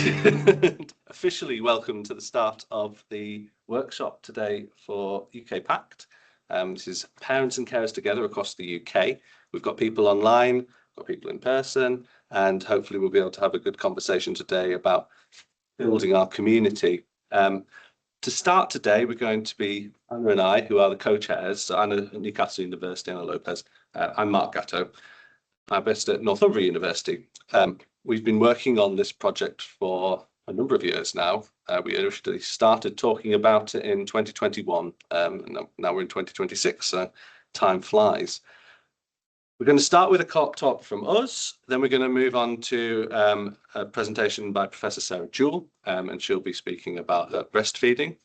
and officially welcome to the start of the workshop today for UK PACT. This is Parents and Carers Together across the UK. We've got people online, got people in person, and hopefully we'll be able to have a good conversation today about building our community. To start today, we're going to be Anna and I, who are the co-chairs. So Anna at Newcastle University, Anna Lopes. I'm Mark Gatto. I'm based at Northumbria University. We've been working on this project for a number of years now. We initially started talking about it in 2021, and now we're in 2026, so time flies. We're going to start with a talk from us, then we're going to move on to a presentation by Professor Sarah Jewell, and she'll be speaking about breastfeeding.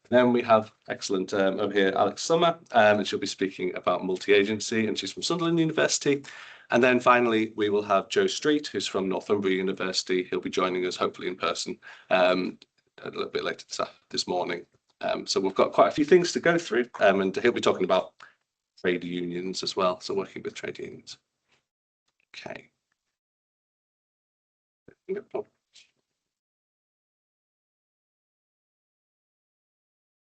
Then we have excellent over here Alex Summer, and she'll be speaking about multi-agency, and she's from Sunderland University. And then finally, we will have Joe Street, who's from Northumbria University. He'll be joining us hopefully in person a little bit later this morning. So we've got quite a few things to go through, and he'll be talking about trade unions as well, so working with trade unions. Okay.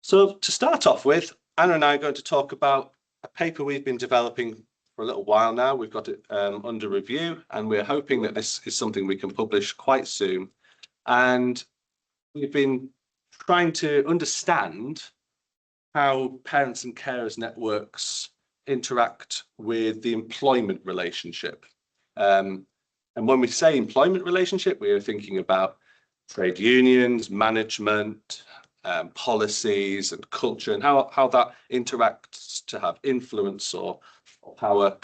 So to start off with, Anna and I are going to talk about a paper we've been developing for a little while now. We've got it under review, and we're hoping that this is something we can publish quite soon. And we've been trying to understand how parents and carers networks interact with the employment relationship. And when we say employment relationship, we are thinking about trade unions, management, policies and culture, and how that interacts to have influence or power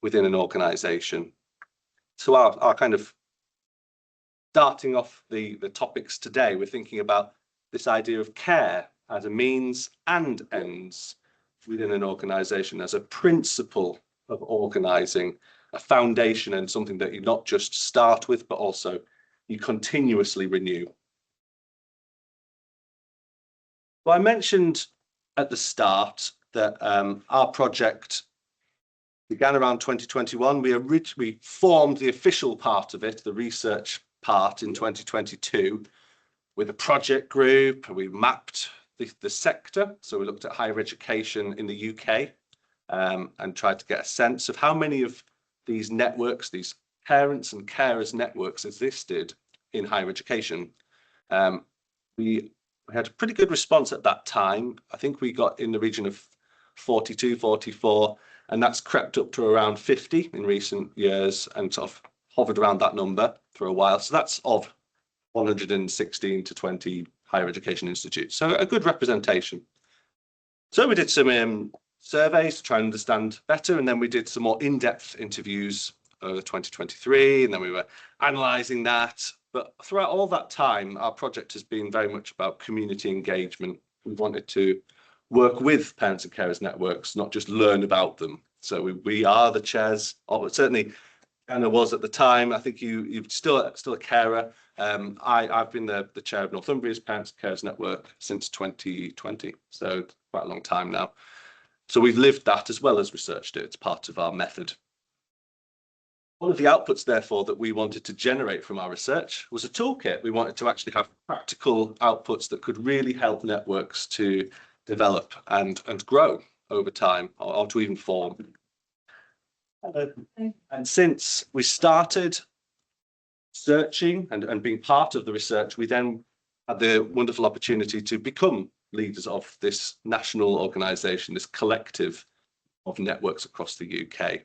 within an organisation. So our kind of starting off the topics today, we're thinking about this idea of care as a means and ends within an organisation, as a principle of organising, a foundation, and something that you not just start with, but also you continuously renew. Well, I mentioned at the start that our project began around 2021. We formed the official part of it, the research part, in 2022 with a project group. We mapped the sector. So we looked at higher education in the UK and tried to get a sense of how many of these networks, these parents and carers networks, existed in higher education. We had a pretty good response at that time. I think we got in the region of 42, 44, and that's crept up to around 50 in recent years and sort of hovered around that number for a while. So that's of 116 to 20 higher education institutes. So a good representation. So we did some surveys to try and understand better, and then we did some more in-depth interviews over 2023, and then we were analysing that. But throughout all that time, our project has been very much about community engagement. We wanted to work with parents and carers networks, not just learn about them. So we are the chairs, or certainly Anna was at the time. I think you're still a carer. I've been the chair of Northumbria's Parents and Carers Network since 2020, so quite a long time now. So we've lived that as well as researched it. It's part of our method. One of the outputs, therefore, that we wanted to generate from our research was a toolkit. We wanted to actually have practical outputs that could really help networks to develop and grow over time, or to even form. And since we started searching and being part of the research, we then had the wonderful opportunity to become leaders of this national organisation, this collective of networks across the UK.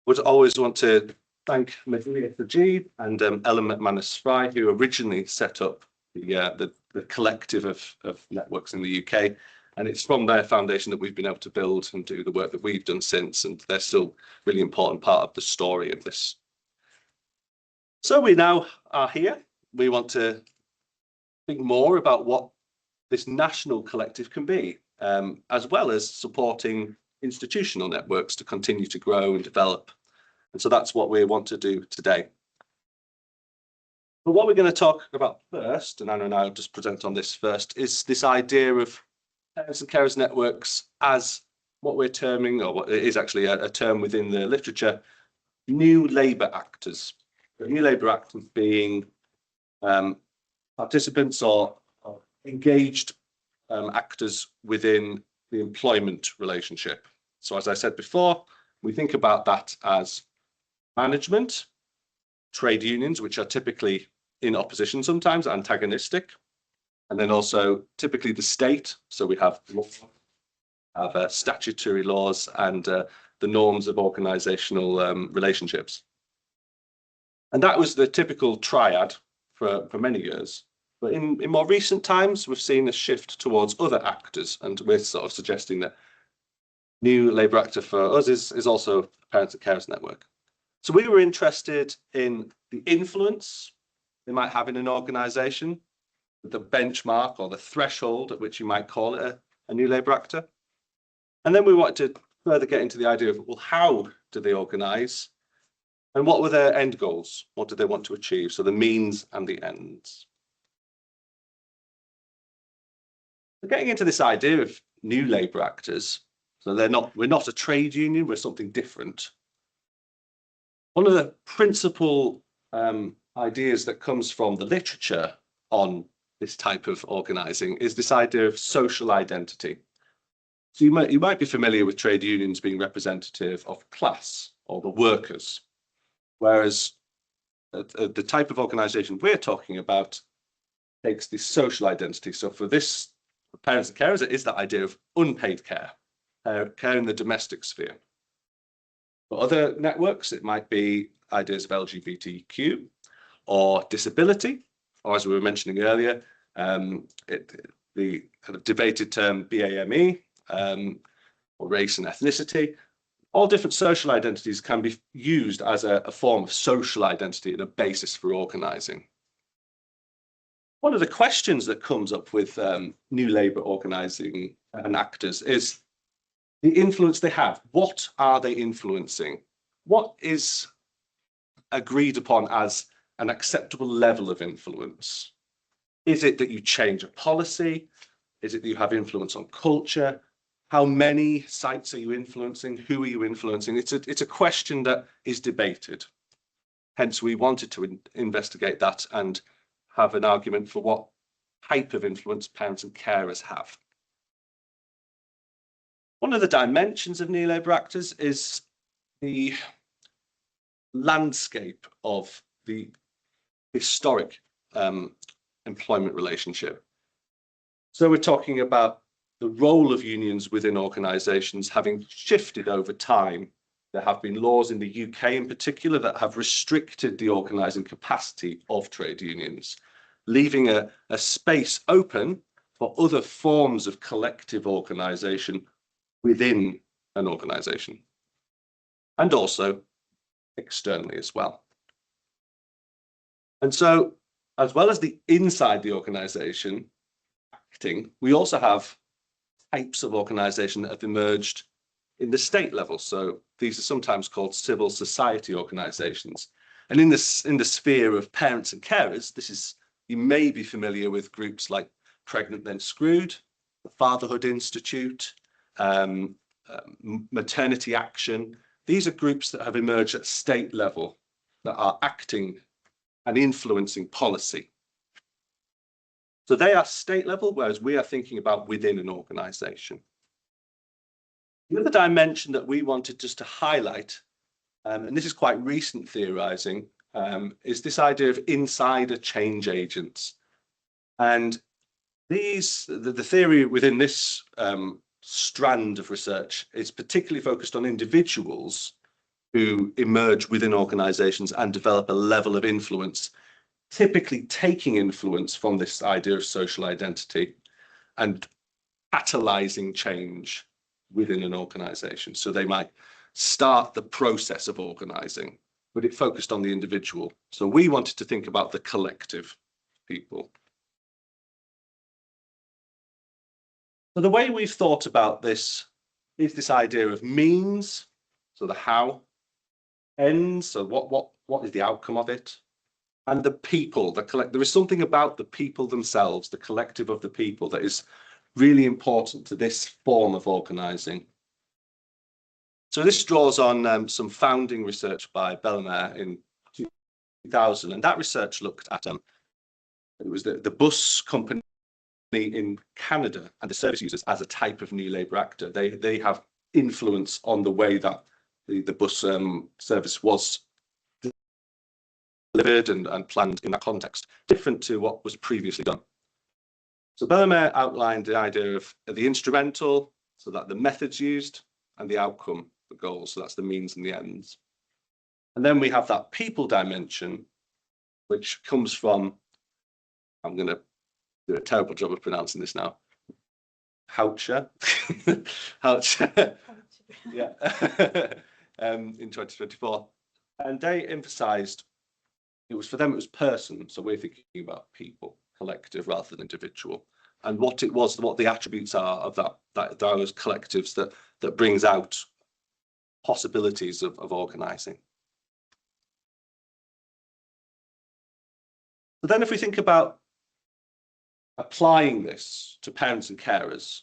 Would always want to thank Maria Sajid and Ellen McManus-Fry, who originally set up the collective of networks in the UK. And it's from their foundation that we've been able to build and do the work that we've done since. And they're still really important part of the story of this. So we now are here. We want to think more about what this national collective can be, as well as supporting institutional networks to continue to grow and develop. And so that's what we want to do today. But what we're going to talk about first, and Anna and I will just present on this first, is this idea of parents and carers networks as what we're terming, or what is actually a term within the literature, new labour actors. The new labour actors being participants or engaged actors within the employment relationship. So as I said before, we think about that as management, trade unions, which are typically in opposition, sometimes antagonistic, and then also typically the state. So we have statutory laws and the norms of organisational relationships. And that was the typical triad for many years. But in more recent times, we've seen a shift towards other actors, and we're sort of suggesting that new Labour actor for us is also Parents and Carers Network. So we were interested in the influence they might have in an organisation, the benchmark or the threshold at which you might call it a new Labour actor. And then we wanted to further get into the idea of, well, how do they organise? And what were their end goals? What did they want to achieve? So the means and the ends. So getting into this idea of new Labour actors, so we're not a trade union, we're something different. One of the principal ideas that comes from the literature on this type of organising is this idea of social identity. So you might be familiar with trade unions being representative of class or the workers, whereas the type of organisation we're talking about takes this social identity. So for this, for parents and carers, it is that idea of unpaid care, care in the domestic sphere. For other networks, it might be ideas of LGBTQ or disability, or as we were mentioning earlier, the kind of debated term BAME, or race and ethnicity. All different social identities can be used as a form of social identity and a basis for organising. One of the questions that comes up with new Labour organising and actors is the influence they have. What are they influencing? What is agreed upon as an acceptable level of influence? Is it that you change a policy? Is it that you have influence on culture? How many sites are you influencing? Who are you influencing? It's a question that is debated. Hence, we wanted to investigate that and have an argument for what type of influence parents and carers have. One of the dimensions of new Labour actors is the landscape of the historic employment relationship. So we're talking about the role of unions within organisations having shifted over time. There have been laws in the UK in particular that have restricted the organising capacity of trade unions, leaving a space open for other forms of collective organisation within an organisation, and also externally as well. And so, as well as the inside the organisation acting, we also have types of organisation that have emerged in the state level. So these are sometimes called civil society organisations. And in the sphere of parents and carers, you may be familiar with groups like Pregnant Then Screwed, the Fatherhood Institute, Maternity Action. These are groups that have emerged at state level that are acting and influencing policy. So they are state level, whereas we are thinking about within an organisation. The other dimension that we wanted just to highlight, and this is quite recent theorising, is this idea of insider change agents. And the theory within this strand of research is particularly focused on individuals who emerge within organisations and develop a level of influence, typically taking influence from this idea of social identity and catalysing change within an organisation. So they might start the process of organising, but it focused on the individual. So we wanted to think about the collective people. So the way we've thought about this is this idea of means, so the how, ends, so what is the outcome of it, and the people, there is something about the people themselves, the collective of the people, that is really important to this form of organising. So this draws on some founding research by Bellemare in 2000, and that research looked at It was the bus company in Canada and the service users as a type of new labour actor. They have influence on the way that the bus service was delivered and planned in that context, different to what was previously done. So Bellemare outlined the idea of the instrumental, so that the methods used, and the outcome, the goals, so that's the means and the ends. And then we have that people dimension, which comes from, I'm going to do a terrible job of pronouncing this now, Houcher, Houcher, yeah, in 2024. And they emphasised, for them it was person, so we're thinking about people, collective rather than individual, and what the attributes are of those collectives that brings out possibilities of organising. But then if we think about applying this to parents and carers,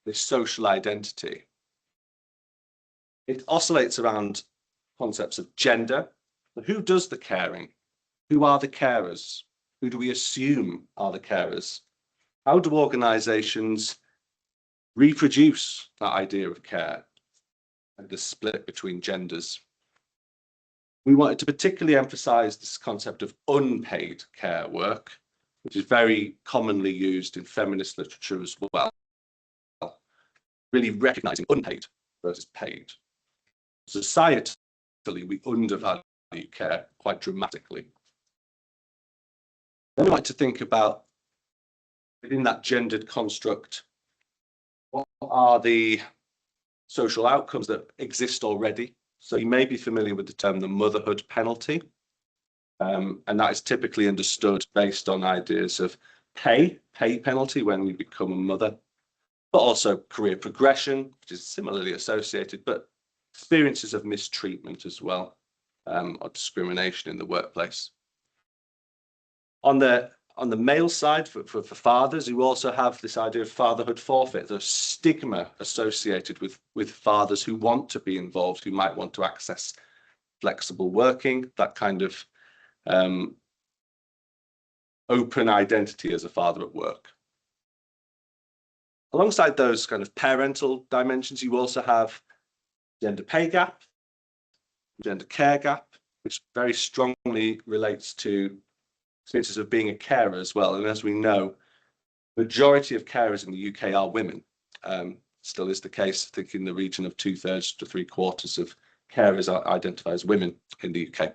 this social identity, it oscillates around concepts of gender. Who does the caring? Who are the carers? Who do we assume are the carers? How do organisations reproduce that idea of care and the split between genders? We wanted to particularly emphasise this concept of unpaid care work, which is very commonly used in feminist literature as well, really recognising unpaid versus paid. Societally, we undervalue care quite dramatically. Then we like to think about, within that gendered construct, what are the social outcomes that exist already? So you may be familiar with the term the motherhood penalty, and that is typically understood based on ideas of pay penalty when we become a mother, but also career progression, which is similarly associated, but experiences of mistreatment as well, or discrimination in the workplace. On the male side, for fathers, you also have this idea of fatherhood forfeit, the stigma associated with fathers who want to be involved, who might want to access flexible working, that kind of open identity as a father at work. Alongside those kind of parental dimensions, you also have gender pay gap, gender care gap, which very strongly relates to experiences of being a carer as well. And as we know, the majority of carers in the UK are women. Still is the case, I think, in the region of 2/3 to 3/4 of carers are identified as women in the UK.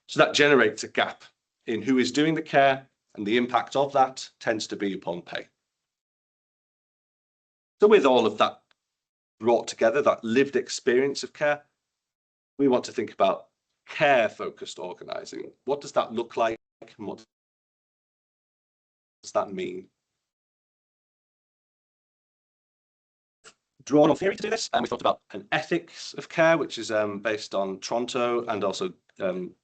So that generates a gap in who is doing the care, and the impact of that tends to be upon pay. So with all of that brought together, that lived experience of care, we want to think about care-focused organising. What does that look like, and what does that mean? Drawn on theory to do this, and we thought about an ethics of care, which is based on Toronto and also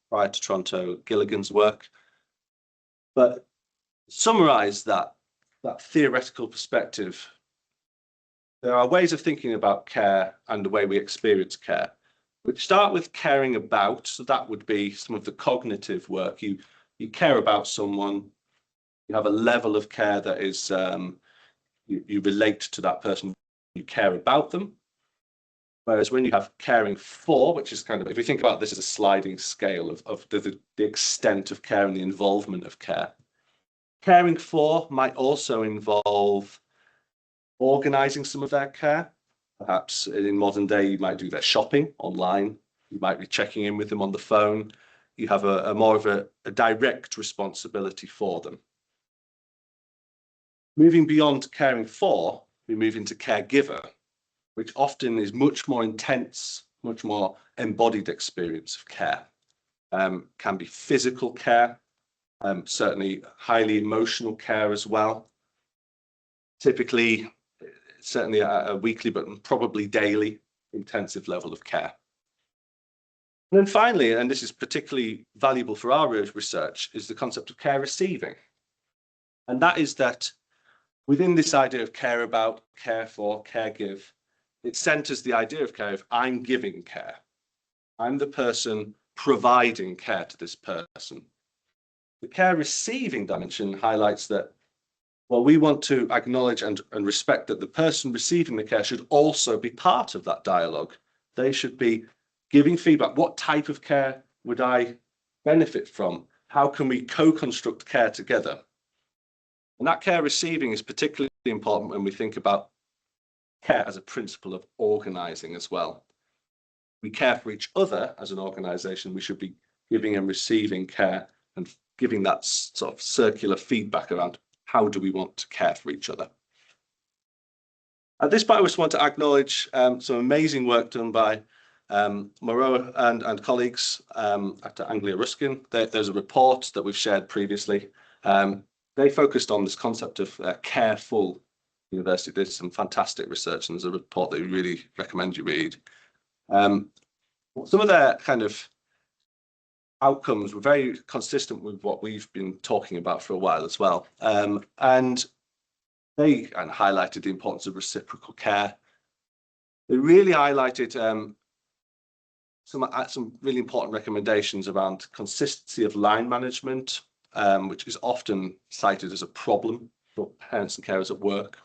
prior to Toronto, Gilligan's work. But summarise that theoretical perspective, there are ways of thinking about care and the way we experience care, which start with caring about. So that would be some of the cognitive work. You care about someone, you have a level of care that is, you relate to that person, you care about them. Whereas when you have caring for, which is kind of, if you think about this as a sliding scale of the extent of care and the involvement of care, caring for might also involve organising some of their care. Perhaps in modern day, you might do their shopping online. You might be checking in with them on the phone. You have a more of a direct responsibility for them. Moving beyond caring for, we move into caregiver, which often is much more intense, much more embodied experience of care. Can be physical care, certainly highly emotional care as well. Typically, certainly a weekly, but probably daily intensive level of care. And then finally, and this is particularly valuable for our research, is the concept of care receiving. And that is that within this idea of care about, care for, care give, it centres the idea of care of I'm giving care. I'm the person providing care to this person. The care receiving dimension highlights that, well, we want to acknowledge and respect that the person receiving the care should also be part of that dialogue. They should be giving feedback. What type of care would I benefit from? How can we co-construct care together? And that care receiving is particularly important when we think about care as a principle of organising as well. We care for each other as an organisation. We should be giving and receiving care and giving that sort of circular feedback around how do we want to care for each other. At this point, I just want to acknowledge some amazing work done by Moreau and colleagues at Anglia Ruskin. There's a report that we've shared previously. They focused on this concept of careful university. Did some fantastic research, and there's a report that we really recommend you read. Some of their kind of outcomes were very consistent with what we've been talking about for a while as well. And they highlighted the importance of reciprocal care. They really highlighted some really important recommendations around consistency of line management, which is often cited as a problem for parents and carers at work.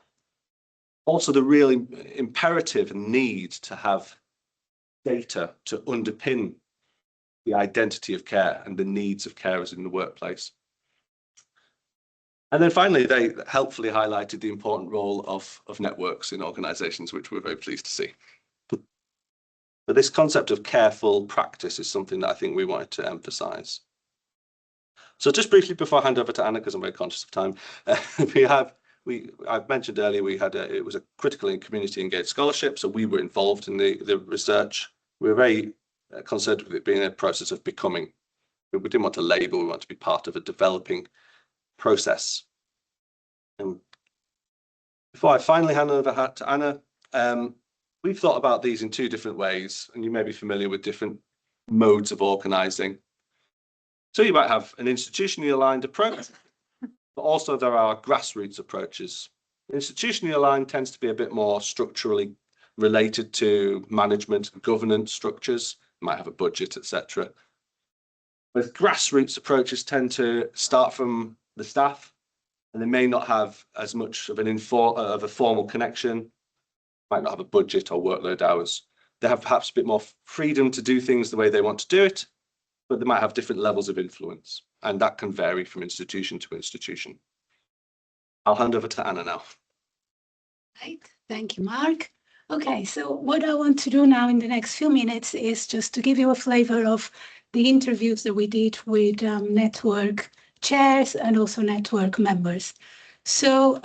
Also, the really imperative need to have data to underpin the identity of care and the needs of carers in the workplace. And then finally, they helpfully highlighted the important role of networks in organisations, which we're very pleased to see. But this concept of careful practice is something that I think we wanted to emphasise. So just briefly before I hand over to Anna, because I'm very conscious of time, I've mentioned earlier it was a critical and community engaged scholarship, so we were involved in the research. We were very concerned with it being a process of becoming. We didn't want to label, we want to be part of a developing process. And before I finally hand over to Anna, we've thought about these in two different ways, and you may be familiar with different modes of organising. So you might have an institutionally aligned approach, but also there are grassroots approaches. Institutionally aligned tends to be a bit more structurally related to management and governance structures, might have a budget, etc. But grassroots approaches tend to start from the staff, and they may not have as much of a formal connection, might not have a budget or workload hours. They have perhaps a bit more freedom to do things the way they want to do it, but they might have different levels of influence, and that can vary from institution to institution. I'll hand over to Anna now. Right, thank you, Mark. Okay, so what I want to do now in the next few minutes is just to give you a flavor of the interviews that we did with network chairs and also network members. So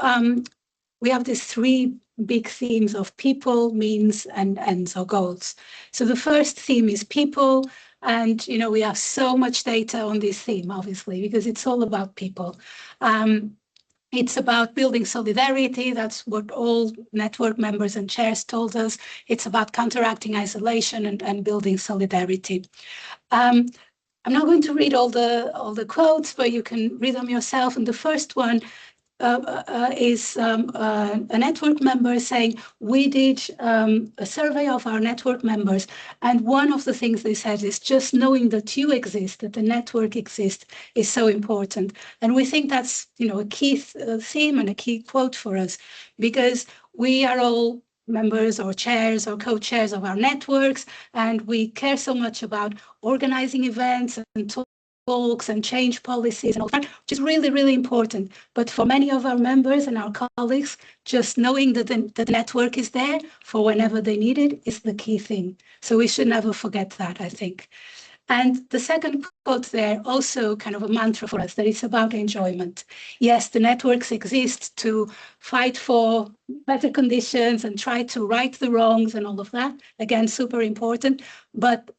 we have these three big themes of people, means, and ends or goals. So the first theme is people, and we have so much data on this theme, obviously, because it's all about people. It's about building solidarity. That's what all network members and chairs told us. It's about counteracting isolation and building solidarity. I'm not going to read all the quotes, but you can read them yourself. And the first one is a network member saying, we did a survey of our network members, and one of the things they said is just knowing that you exist, that the network exists, is so important. And we think that's a key theme and a key quote for us, because we are all members or chairs or co-chairs of our networks, and we care so much about organizing events and talks and change policies and all that, which is really, really important. But for many of our members and our colleagues, just knowing that the network is there for whenever they need it is the key thing. So we should never forget that, I think. And the second quote there, also kind of a mantra for us, that it's about enjoyment. Yes, the networks exist to fight for better conditions and try to right the wrongs and all of that. Again, super important. But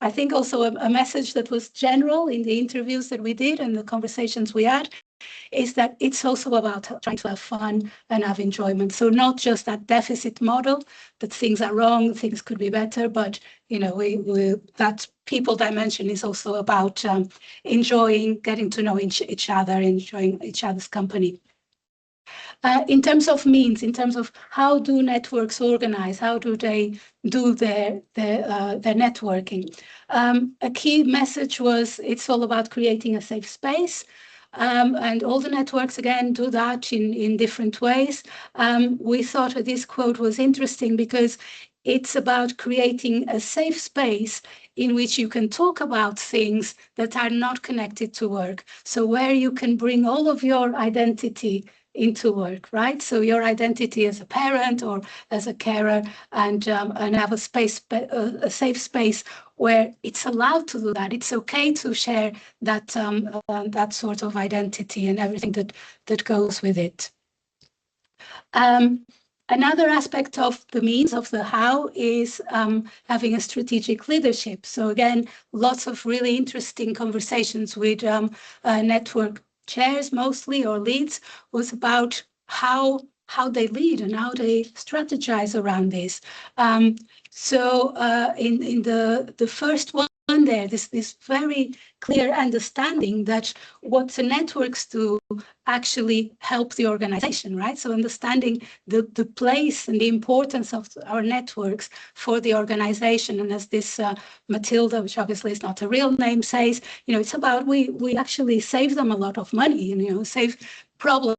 I think also a message that was general in the interviews that we did and the conversations we had is that it's also about trying to have fun and have enjoyment. So not just that deficit model, that things are wrong, things could be better, but that people dimension is also about enjoying, getting to know each other, enjoying each other's company. In terms of means, in terms of how do networks organize, how do they do their networking? A key message was it's all about creating a safe space. And all the networks, again, do that in different ways. We thought that this quote was interesting because it's about creating a safe space in which you can talk about things that are not connected to work. So where you can bring all of your identity into work, right? So your identity as a parent or as a carer, and have a space, a safe space where it's allowed to do that. It's okay to share that that sort of identity and everything that goes with it. Another aspect of the means, of the how, is having a strategic leadership. So again, lots of really interesting conversations with network chairs mostly, or leads, was about how they lead and how they strategize around this. So in the first one there, this very clear understanding that what the networks do actually help the organization, right? So understanding the place and the importance of our networks for the organization. And as this Matilda, which obviously is not a real name, says, it's about we actually save them a lot of money, save problems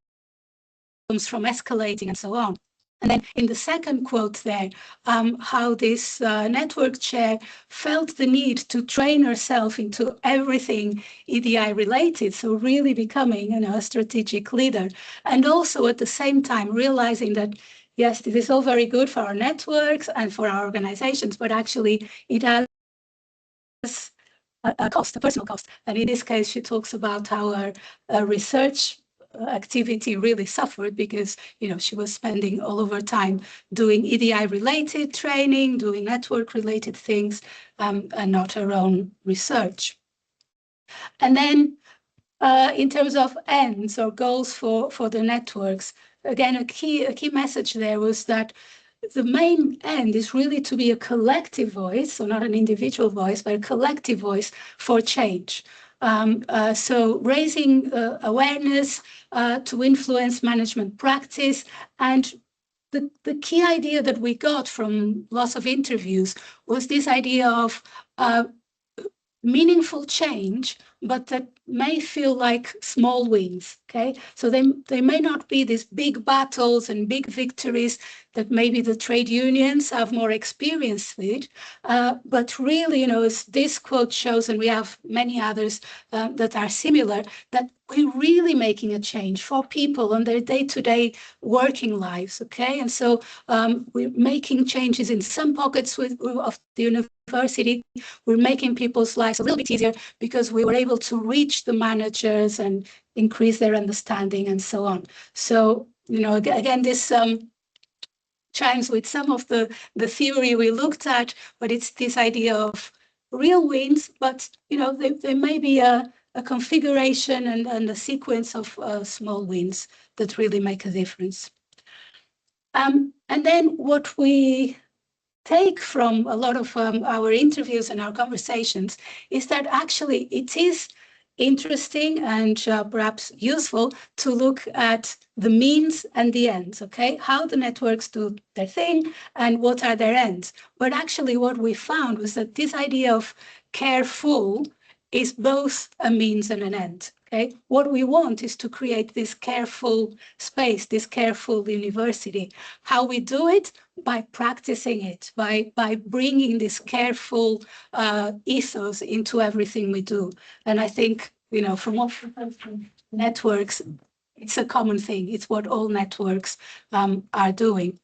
from escalating and so on. And then in the second quote there, how this network chair felt the need to train herself into everything EDI related, so really becoming a strategic leader. And also at the same time realizing that, yes, this is all very good for our networks and for our organizations, but actually it has a cost, a personal cost. And in this case, she talks about how her research activity really suffered because she was spending all of her time doing EDI related training, doing network related things, and not her own research. And then in terms of ends or goals for the networks, again, a key message there was that the main end is really to be a collective voice, so not an individual voice, but a collective voice for change. So raising awareness to influence management practice. And the key idea that we got from lots of interviews was this idea of meaningful change, but that may feel like small wins, okay? So they may not be these big battles and big victories that maybe the trade unions have more experience with, but really, as this quote shows, and we have many others that are similar, that we're really making a change for people on their day-to-day working lives, okay? And so we're making changes in some pockets of the university. We're making people's lives a little bit easier because we were able to reach the managers and increase their understanding and so on. So, again, this chimes with some of the theory we looked at, but it's this idea of real wins, but, there may be a configuration and a sequence of small wins that really make a difference. And then what we take from a lot of our interviews and our conversations is that actually it is interesting and perhaps useful to look at the means and the ends, okay? How the networks do their thing and what are their ends. But actually what we found was that this idea of careful is both a means and an end. Okay, what we want is to create this careful space, this careful university. How we do it? By practicing it, by bringing this careful ethos into everything we do. And I think, from what networks, it's a common thing. It's what all networks are doing.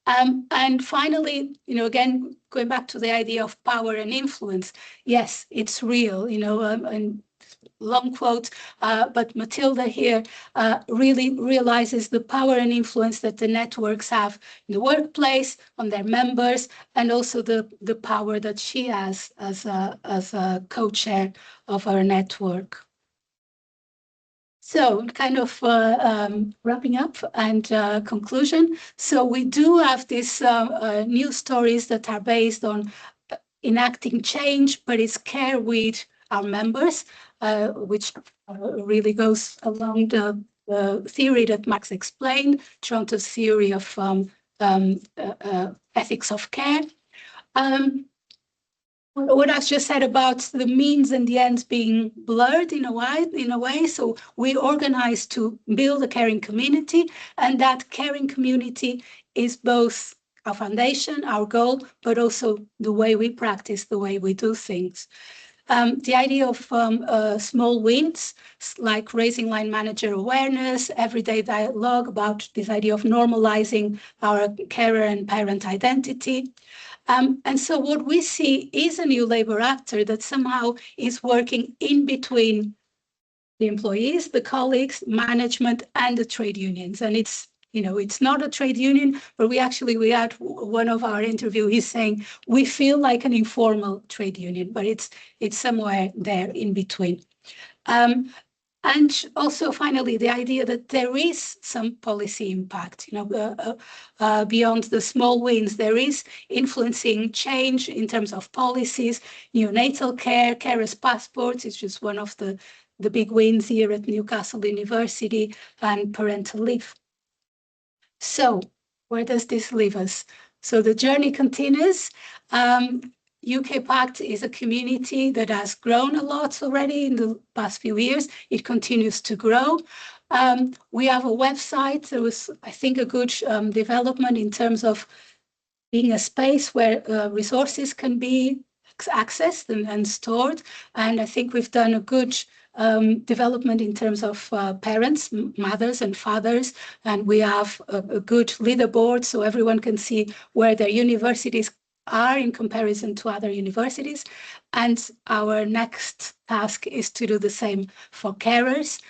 And finally, again, going back to the idea of power and influence, yes, it's real, and long quote, but Matilda here really realizes the power and influence that the networks have in the workplace, on their members, and also the power that she has as a co-chair of our network. So kind of wrapping up and conclusion. So we do have these news stories that are based on enacting change, but it's care with our members, which really goes along theory that Max explained, Toronto's theory of ethics of care. What I've just said about the means and the ends being blurred in a way. So we organize to build a caring community, and that caring community is both our foundation, our goal, but also the way we practice, the way we do things. The idea of small wins, like raising line manager awareness, everyday dialogue about this idea of normalizing our carer and parent identity. And so what we see is a new labor actor that somehow is working in between the employees, the colleagues, management, and the trade unions. And it's, you know, it's not a trade union, but we had one of our interviewees saying, we feel like an informal trade union, but it's somewhere there in between. And also, finally, the idea that there is some policy impact, you know, beyond the small wins, there is influencing change in terms of policies, neonatal care, carers passports is just one of the big wins here at Newcastle University, and parental leave. So where does this leave us? So the journey continues. UK PACT is a community that has grown a lot already in the past few years. It continues to grow. We have a website. There was, I think, a good development in terms of being a space where resources can be accessed and stored. And I think we've done a good development in terms of parents, mothers and fathers, and we have a good leaderboard so everyone can see where their universities are in comparison to other universities. And our next task is to do the same for carers.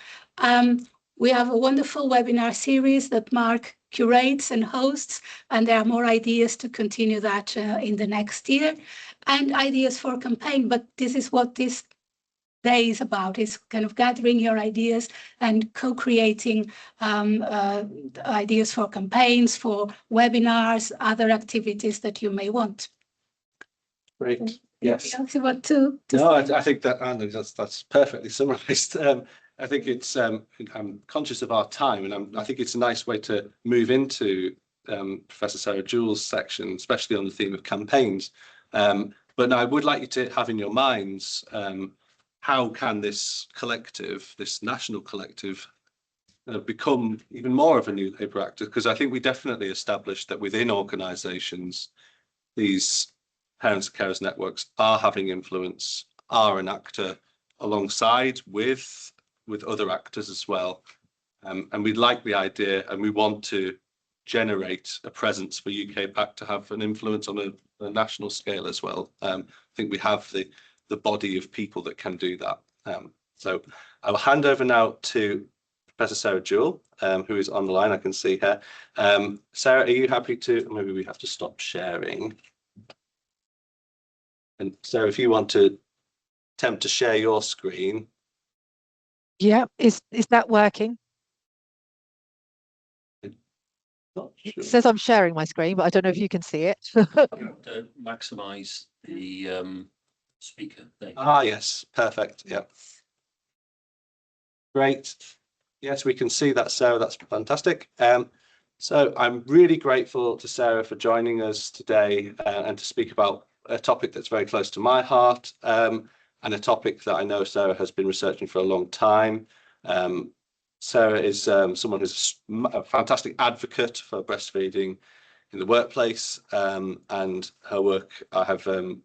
We have a wonderful webinar series that Mark curates and hosts, and there are more ideas to continue that in the next year, and ideas for campaign. But this is what this day is about, is kind of gathering your ideas and co-creating ideas for campaigns, for webinars, other activities that you may want. Great. Yes. You want to no, I think that, Anna, that's perfectly summarised. I think it's, I'm conscious of our time, and I think it's a nice way to move into Professor Sarah Jewell's section, especially on the theme of campaigns. But I would like you to have in your minds, how can this collective, this national collective, become even more of a new labour actor? Because I think we definitely established that within organisations, these parents and carers networks are having influence, are an actor alongside with other actors as well. And we like the idea, and we want to generate a presence for UK PACT to have an influence on a national scale as well. I think we have the body of people that can do that. So I will hand over now to Professor Sarah Jewell, who is on the line. I can see her. Sarah, are you happy to, maybe we have to stop sharing. And Sarah, if you want to attempt to share your screen. Yeah, is that working? Not sure. It says I'm sharing my screen, but I don't know if you can see it. You have to maximise the speaker thing. Ah, yes, perfect. Yeah. Great. Yes, we can see that, Sarah. That's fantastic. So I'm really grateful to Sarah for joining us today and to speak about a topic that's very close to my heart, and a topic that I know Sarah has been researching for a long time. Sarah is someone who's a fantastic advocate for breastfeeding in the workplace, and her work, I have heard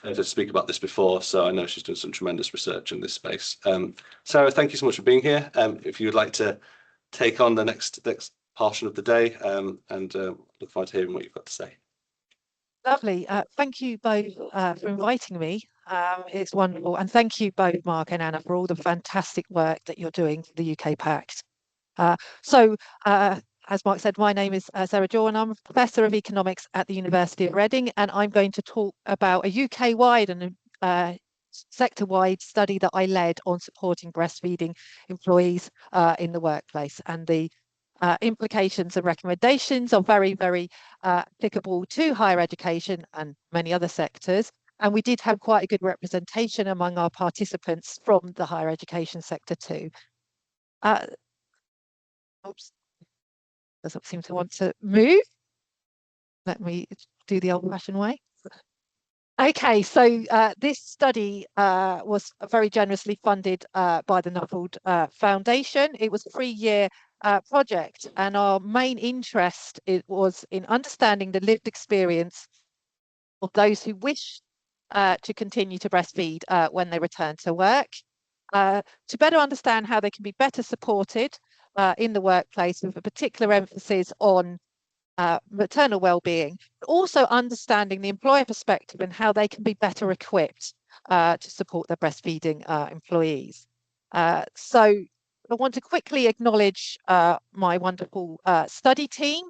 her speak about this before, so I know she's done some tremendous research in this space. Sarah, thank you so much for being here. If you would like to take on the next portion of the day, and look forward to hearing what you've got to say. Lovely. Thank you both for inviting me. It's wonderful. And thank you both, Mark and Anna, for all the fantastic work that you're doing for the UK PACT. As Mark said, my name is Sarah Jewell, and I'm a Professor of Economics at the University of Reading, and I'm going to talk about a UK-wide and sector-wide study that I led on supporting breastfeeding employees in the workplace, and the implications and recommendations are very, very applicable to higher education and many other sectors. And we did have quite a good representation among our participants from the higher education sector too. Oops, doesn't seem to want to move. Let me do the old-fashioned way. Okay, so this study was very generously funded by the Nuffield Foundation. It was a 3-year project, and our main interest was in understanding the lived experience of those who wish to continue to breastfeed when they return to work, to better understand how they can be better supported in the workplace, with a particular emphasis on maternal well-being, but also understanding the employer perspective and how they can be better equipped to support their breastfeeding employees. So I want to quickly acknowledge my wonderful study team.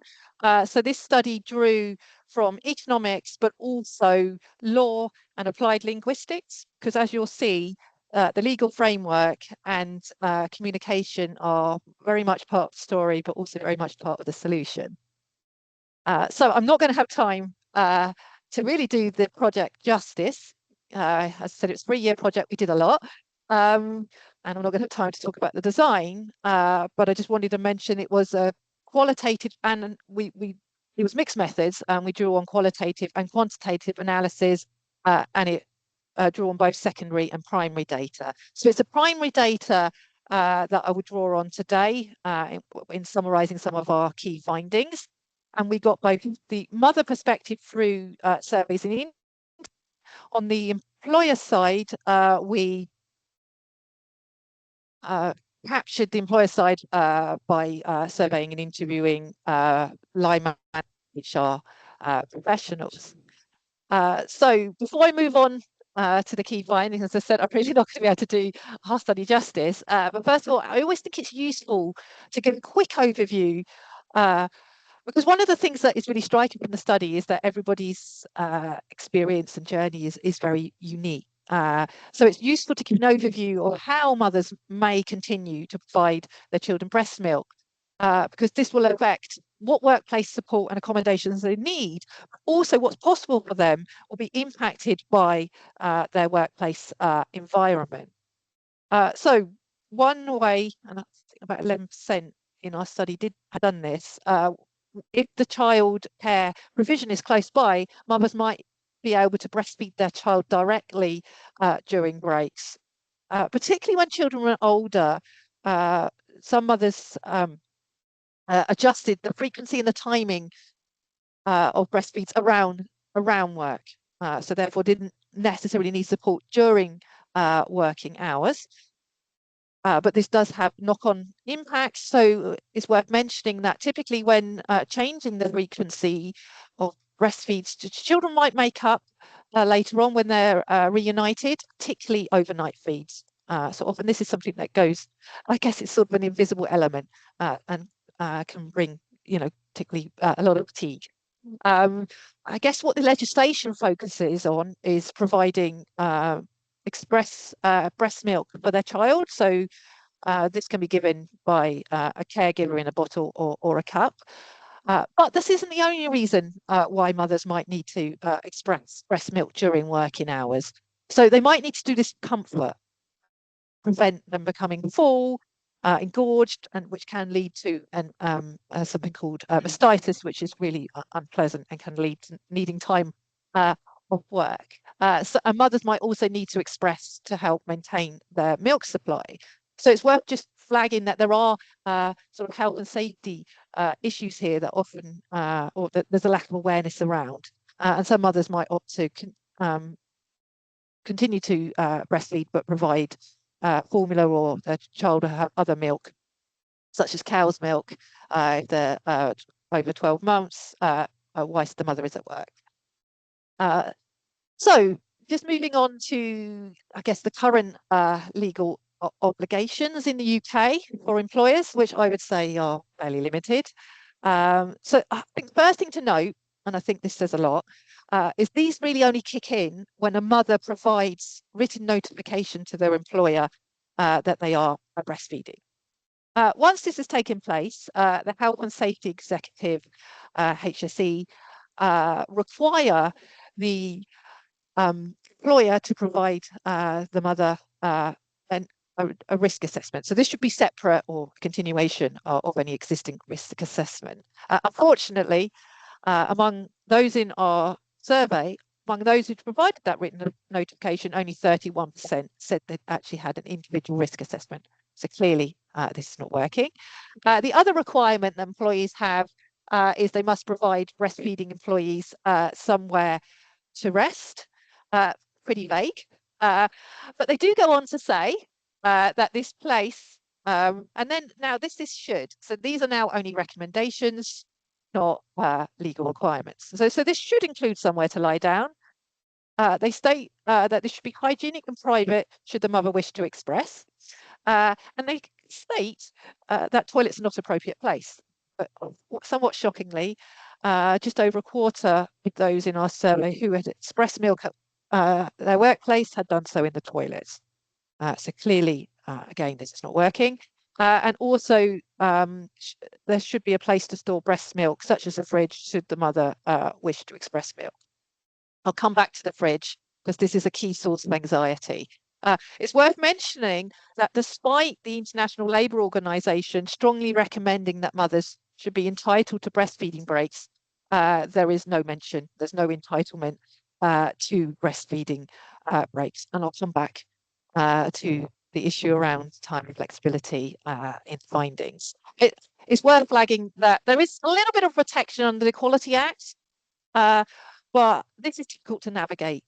So this study drew from economics, but also law and applied linguistics, because as you'll see, the legal framework and communication are very much part of the story, but also very much part of the solution. So I'm not going to have time to really do the project justice. As I said, it's a 3-year project. We did a lot. And I'm not going to have time to talk about the design, but I just wanted to mention it was a qualitative, and it was mixed methods, and we drew on qualitative and quantitative analysis, and it drew on both secondary and primary data. So it's the primary data that I would draw on today in summarising some of our key findings. And we got both the mother perspective through surveys in India. On the employer side, we captured the employer side by surveying and interviewing line HR professionals. So before I move on to the key findings, as I said, I'm really not going to be able to do our study justice. But first of all, I always think it's useful to give a quick overview, because one of the things that is really striking from the study is that everybody's experience and journey is very unique. So it's useful to give an overview of how mothers may continue to provide their children breast milk, because this will affect what workplace support and accommodations they need. Also, what's possible for them will be impacted by their workplace environment. So one way, and I think about 11% in our study had done this, if the child care provision is close by, mothers might be able to breastfeed their child directly during breaks. Particularly when children were older, some mothers adjusted the frequency and the timing of breastfeeds around work, so therefore didn't necessarily need support during working hours. But this does have knock-on impacts, so it's worth mentioning that typically when changing the frequency of breastfeeds, children might make up later on when they're reunited, particularly overnight feeds. So often this is something that goes, I guess it's sort of an invisible element, and can bring, particularly a lot of fatigue. I guess what the legislation focuses on is providing express breast milk for their child. So this can be given by a caregiver in a bottle or a cup. But this isn't the only reason why mothers might need to express breast milk during working hours. So they might need to do this in comfort, prevent them becoming full, engorged, and which can lead to something called mastitis, which is really unpleasant and can lead to needing time off work. So mothers might also need to express to help maintain their milk supply. So it's worth just flagging that there are sort of health and safety issues here that often, or that there's a lack of awareness around. And some mothers might opt to continue to breastfeed, but provide formula, or their child will have other milk, such as cow's milk, if they're over 12 months, whilst the mother is at work. So just moving on to, I guess, the current legal obligations in the UK for employers, which I would say are fairly limited. So I think the first thing to note, and I think this says a lot, is these really only kick in when a mother provides written notification to their employer that they are breastfeeding. Once this has taken place, the Health and Safety Executive, HSE, require the employer to provide the mother a risk assessment. So this should be separate or continuation of any existing risk assessment. Unfortunately, among those in our survey, among those who provided that written notification, only 31% said they actually had an individual risk assessment. So clearly, this is not working. The other requirement that employees have is they must provide breastfeeding employees somewhere to rest. Pretty vague. But they do go on to say that this place, and then now this is should. So these are now only recommendations, not legal requirements. So this should include somewhere to lie down. They state that this should be hygienic and private should the mother wish to express. And they state that toilets are not appropriate place. But somewhat shockingly, just over a quarter of those in our survey who had expressed milk at their workplace had done so in the toilets. So clearly, again, this is not working. And also, there should be a place to store breast milk, such as a fridge, should the mother wish to express milk. I'll come back to the fridge because this is a key source of anxiety. It's worth mentioning that despite the International Labour Organisation strongly recommending that mothers should be entitled to breastfeeding breaks, there is no mention, there's no entitlement to breastfeeding breaks. And I'll come back to the issue around time and flexibility in findings. It's worth flagging that there is a little bit of protection under the Equality Act, but this is difficult to navigate,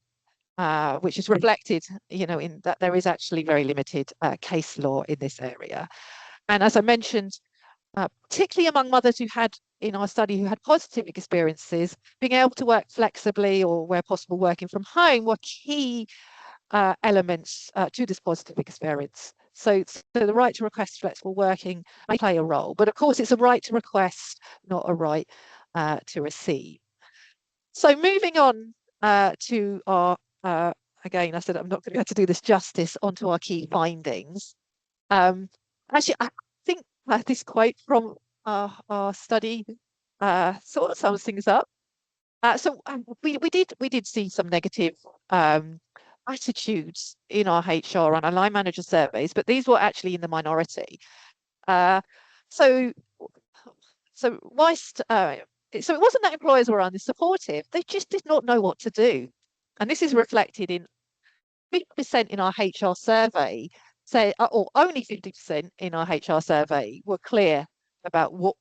which is reflected, in that there is actually very limited case law in this area. And as I mentioned, particularly among mothers who had, in our study, who had positive experiences, being able to work flexibly or where possible working from home were key elements to this positive experience. So the right to request flexible working may play a role, but of course it's a right to request, not a right to receive. So moving on to our, again, I said I'm not going to be able to do this justice, onto our key findings. Actually, I think this quote from our study sort of sums things up. So we did see some negative attitudes in our HR and our line manager surveys, but these were actually in the minority. So whilst so it wasn't that employers were unsupportive, they just did not know what to do. And this is reflected in 50% in our HR survey, or only 50% in our HR survey were clear about what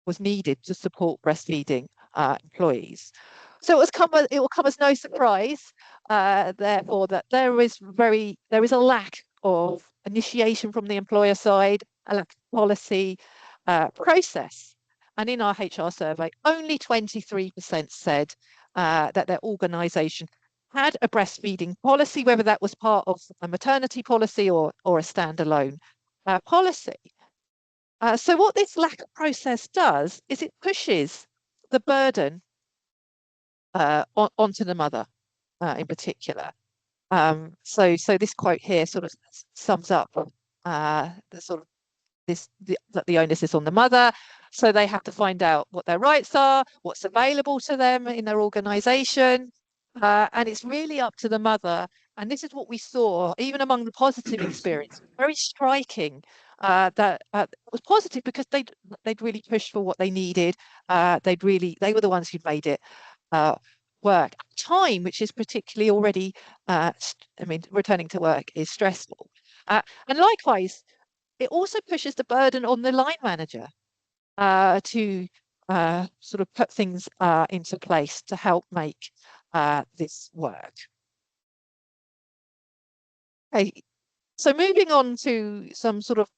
was needed to support breastfeeding employees. So it will come as no surprise, therefore, that there is a lack of initiation from the employer side, a lack of policy process. And in our HR survey, only 23% said that their organisation had a breastfeeding policy, whether that was part of a maternity policy or a standalone policy. So what this lack of process does is it pushes the burden onto the mother in particular. So this quote here sort of sums up that the onus is on the mother. So they have to find out what their rights are, what's available to them in their organisation. And it's really up to the mother. And this is what we saw, even among the positive experience, very striking, that was positive because they'd really pushed for what they needed. They were the ones who made it work. Time, which is particularly already, returning to work is stressful. And likewise, it also pushes the burden on the line manager to sort of put things into place to help make this work. Okay, so moving on to some sort of,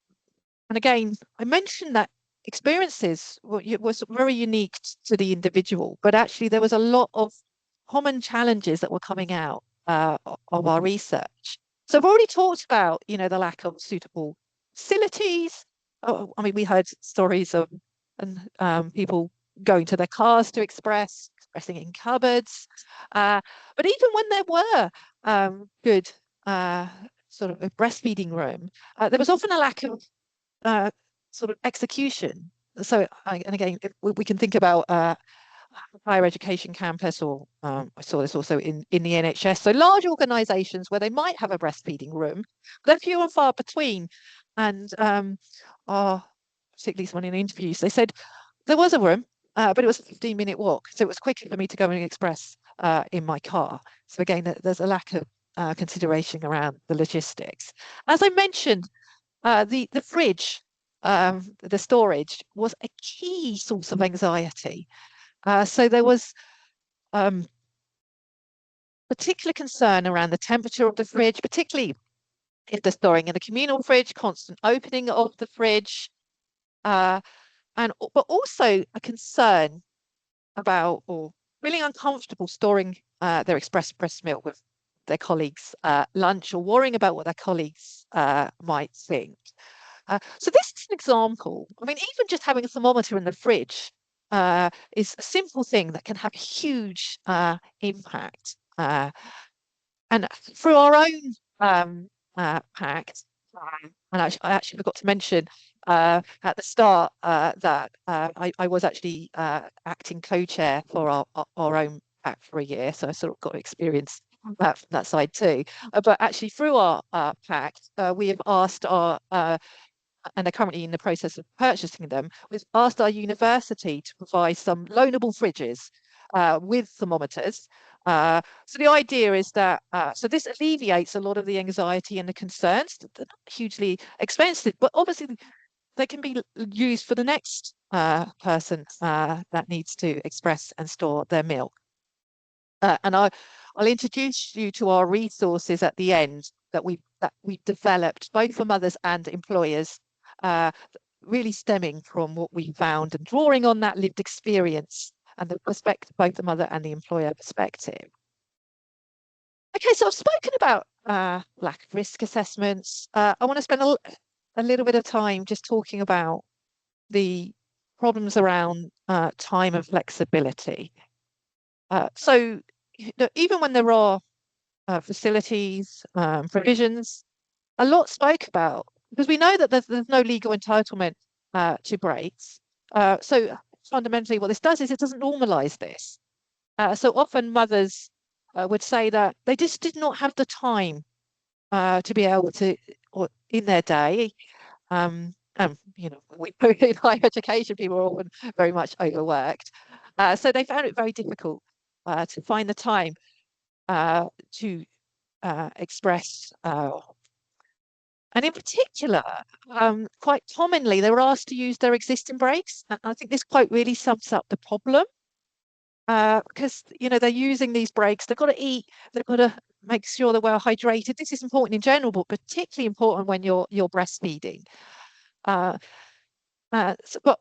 and again, I mentioned that experiences was very unique to the individual, but actually there was a lot of common challenges that were coming out of our research. So I've already talked about, the lack of suitable facilities. We heard stories of people going to their cars to expressing in cupboards. But even when there were good sort of a breastfeeding room, there was often a lack of sort of execution. So, and again, we can think about higher education campus, or I saw this also in the NHS. So large organisations where they might have a breastfeeding room, they're few and far between. And particularly someone in interviews, they said there was a room, but it was a 15-minute walk, so it was quicker for me to go and express in my car. So again, there's a lack of consideration around the logistics. As I mentioned, the fridge, the storage was a key source of anxiety. So there was particular concern around the temperature of the fridge, particularly if they're storing in a communal fridge, constant opening of the fridge, but also a concern about or feeling uncomfortable storing their express breast milk with their colleagues' lunch, or worrying about what their colleagues might think. So this is an example. I mean, even just having a thermometer in the fridge is a simple thing that can have a huge impact. And through our own PACT, and I actually forgot to mention at the start that I was actually acting co-chair for our own PACT for a year, so I sort of got experience from that side too. But actually through our PACT, we have asked our and are currently in the process of purchasing them, we've asked our university to provide some loanable fridges with thermometers. So the idea is that, so this alleviates a lot of the anxiety and the concerns. They're not hugely expensive, but obviously they can be used for the next person that needs to express and store their milk. And I'll introduce you to our resources at the end that we've developed, both for mothers and employers, really stemming from what we found and drawing on that lived experience and the perspective, both the mother and the employer perspective. Okay, so I've spoken about lack of risk assessments. I want to spend a little bit of time just talking about the problems around time and flexibility. So even when there are facilities, provisions, a lot spoke about, because we know that there's no legal entitlement to breaks. So fundamentally what this does is it doesn't normalise this. So often mothers would say that they just did not have the time to be able to, or in their day, you know, we in higher education, people are often very much overworked. So they found it very difficult to find the time to express. And in particular, quite commonly, they were asked to use their existing breaks. And I think this quote really sums up the problem. Because, you know, they're using these breaks, they've got to eat, they've got to make sure they're well hydrated. This is important in general, but particularly important when you're breastfeeding. But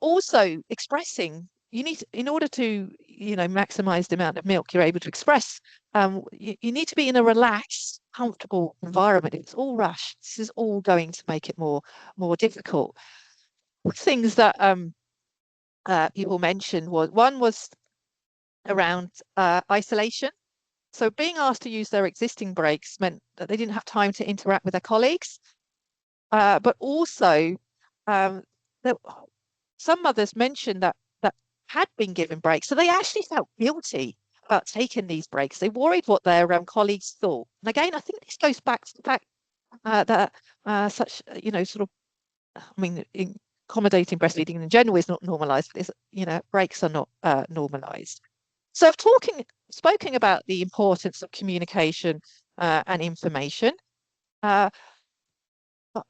also expressing, you need, in order to, you know, maximize the amount of milk you're able to express, you need to be in a relaxed, comfortable environment. If it's all rushed, this is all going to make it more difficult. Things that people mentioned one was around isolation. So being asked to use their existing breaks meant that they didn't have time to interact with their colleagues, but also some mothers mentioned that had been given breaks, so they actually felt guilty about taking these breaks. They worried what their colleagues thought. And again, I think this goes back to the fact that such, you know, sort of, I mean, accommodating breastfeeding in general is not normalised, but you know, breaks are not normalised. So I've spoken about the importance of communication and information. But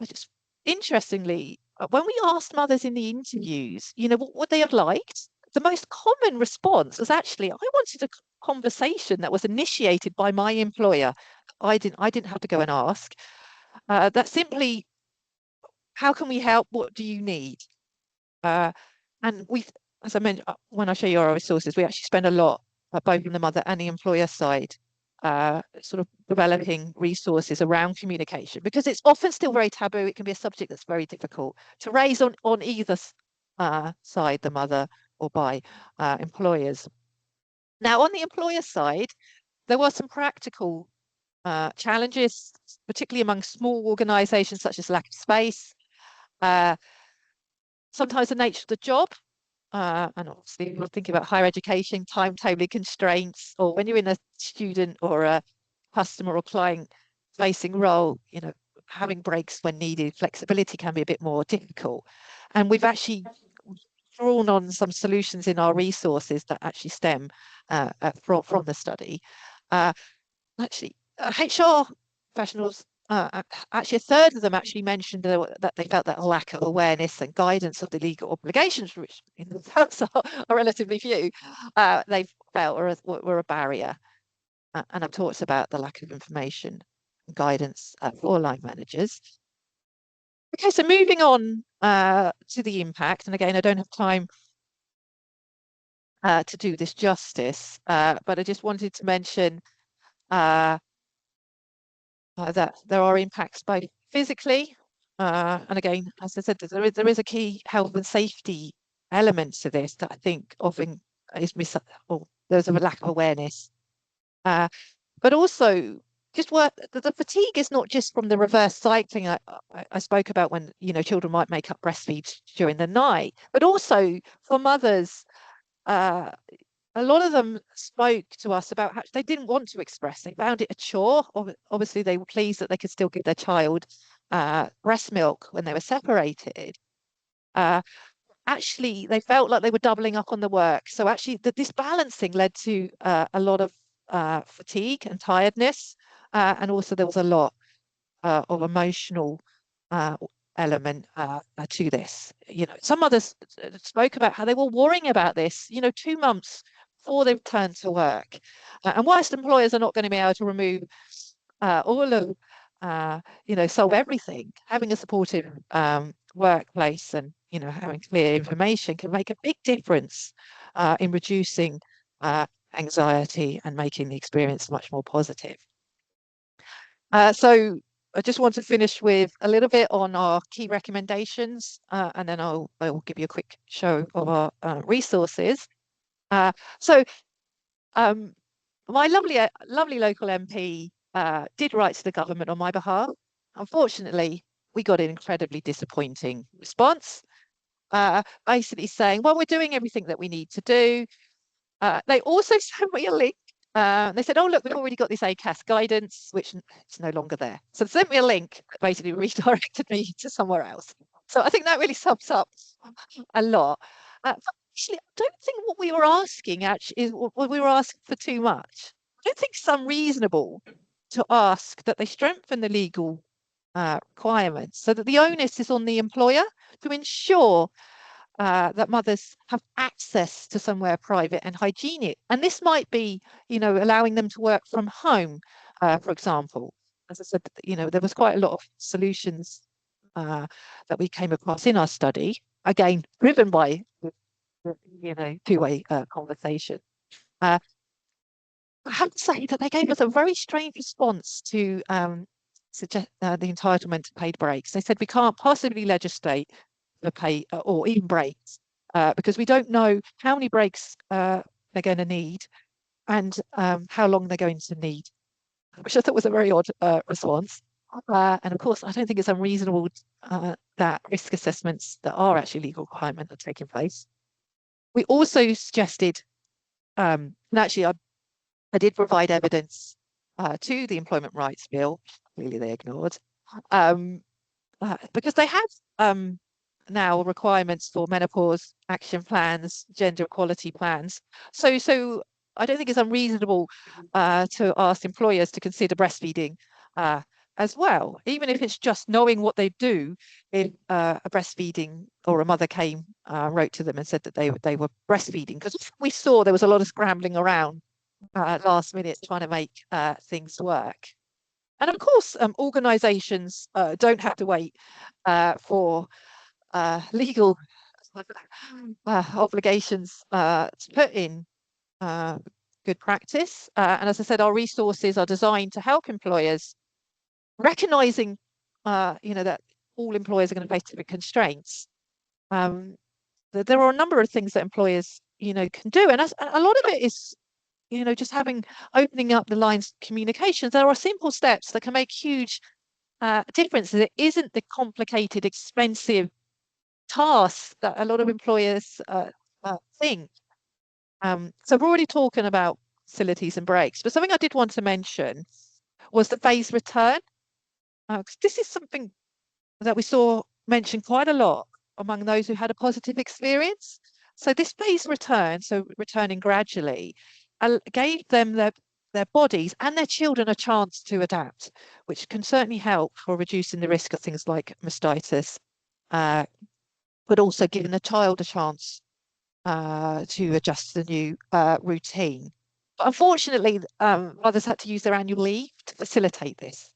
just interestingly, when we asked mothers in the interviews, you know, what would they have liked? The most common response was actually, I wanted a conversation that was initiated by my employer. I didn't have to go and ask. That simply, how can we help? What do you need? And we've, as I mentioned, when I show you our resources, we actually spend a lot, both on the mother and the employer side, sort of developing resources around communication, because it's often still very taboo. It can be a subject that's very difficult to raise on either side, the mother or by employers. Now, on the employer side, there were some practical challenges, particularly among small organisations, such as lack of space, sometimes the nature of the job, and obviously we're thinking about higher education, timetabling constraints, or when you're in a student or a customer or client facing role, you know, having breaks when needed, flexibility can be a bit more difficult. And we've actually drawn on some solutions in our resources that actually stem from the study. Actually, HR professionals, actually a third of them actually mentioned that they felt that a lack of awareness and guidance of the legal obligations, which in themselves are relatively few, they felt were a barrier. And I've talked about the lack of information and guidance for line managers. Okay, so moving on to the impact, and again, I don't have time to do this justice, but I just wanted to mention that there are impacts both physically, and again, as I said, there is a key health and safety element to this that I think often is or there's a lack of awareness. But also just the fatigue is not just from the reverse cycling I spoke about when, you know, children might make up breastfeeds during the night, but also for mothers, a lot of them spoke to us about how they didn't want to express. They found it a chore. Obviously, they were pleased that they could still give their child breast milk when they were separated. Actually, they felt like they were doubling up on the work. So actually, this balancing led to a lot of fatigue and tiredness. And also there was a lot of emotional element to this. You know, some others spoke about how they were worrying about this, you know, 2 months before they returned to work. And whilst employers are not going to be able to remove all of, you know, solve everything, having a supportive workplace and, you know, having clear information can make a big difference in reducing anxiety and making the experience much more positive. So I just want to finish with a little bit on our key recommendations, and then I will give you a quick show of our resources. So my lovely local MP did write to the government on my behalf. Unfortunately, we got an incredibly disappointing response, basically saying, well, we're doing everything that we need to do. They also sent me a link. They said, oh, look, we've already got this ACAS guidance, which is no longer there. So they sent me a link, basically redirected me to somewhere else. So I think that really sums up a lot. Actually, I don't think what we were asking actually is what we were asking for too much. I don't think it's unreasonable to ask that they strengthen the legal requirements so that the onus is on the employer to ensure that mothers have access to somewhere private and hygienic. And this might be, you know, allowing them to work from home, for example. As I said, you know, there was quite a lot of solutions that we came across in our study, again, driven by, you know, two-way conversation. I have to say that they gave us a very strange response to suggest the entitlement to paid breaks. They said we can't possibly legislate for pay or even breaks because we don't know how many breaks they're going to need and how long they're going to need, which I thought was a very odd response. And of course, I don't think it's unreasonable that risk assessments that are actually legal requirement are taking place. We also suggested, and actually I did provide evidence to the Employment Rights Bill, clearly they ignored, because they have now requirements for menopause action plans, gender equality plans. So I don't think it's unreasonable to ask employers to consider breastfeeding as well, even if it's just knowing what they do if a breastfeeding or a mother came, wrote to them and said that they were breastfeeding, because we saw there was a lot of scrambling around last minute trying to make things work. And of course, organisations don't have to wait for legal obligations to put in good practice. And as I said, our resources are designed to help employers recognising, you know, that all employers are going to face different constraints. There are a number of things that employers, you know, can do, and a lot of it is, you know, just opening up the lines of communications. There are simple steps that can make huge differences. It isn't the complicated, expensive tasks that a lot of employers think. So we're already talking about facilities and breaks, but something I did want to mention was the phased return. 'Cause this is something that we saw mentioned quite a lot among those who had a positive experience. So this phased return, so returning gradually, gave them their bodies and their children a chance to adapt, which can certainly help for reducing the risk of things like mastitis, but also giving the child a chance to adjust to the new routine. But unfortunately, mothers had to use their annual leave to facilitate this,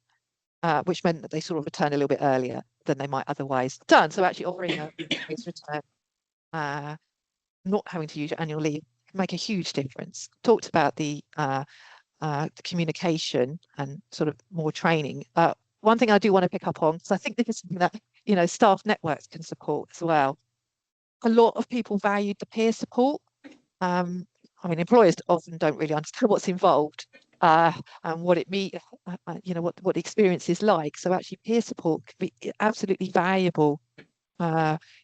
which meant that they sort of returned a little bit earlier than they might otherwise have done. So actually offering a phased return, not having to use your annual leave, can make a huge difference. Talked about the communication and sort of more training. One thing I do want to pick up on, because I think this is something that, you know, staff networks can support as well. A lot of people valued the peer support. I mean, employers often don't really understand what's involved and what it means, you know, what the experience is like. So actually peer support could be absolutely valuable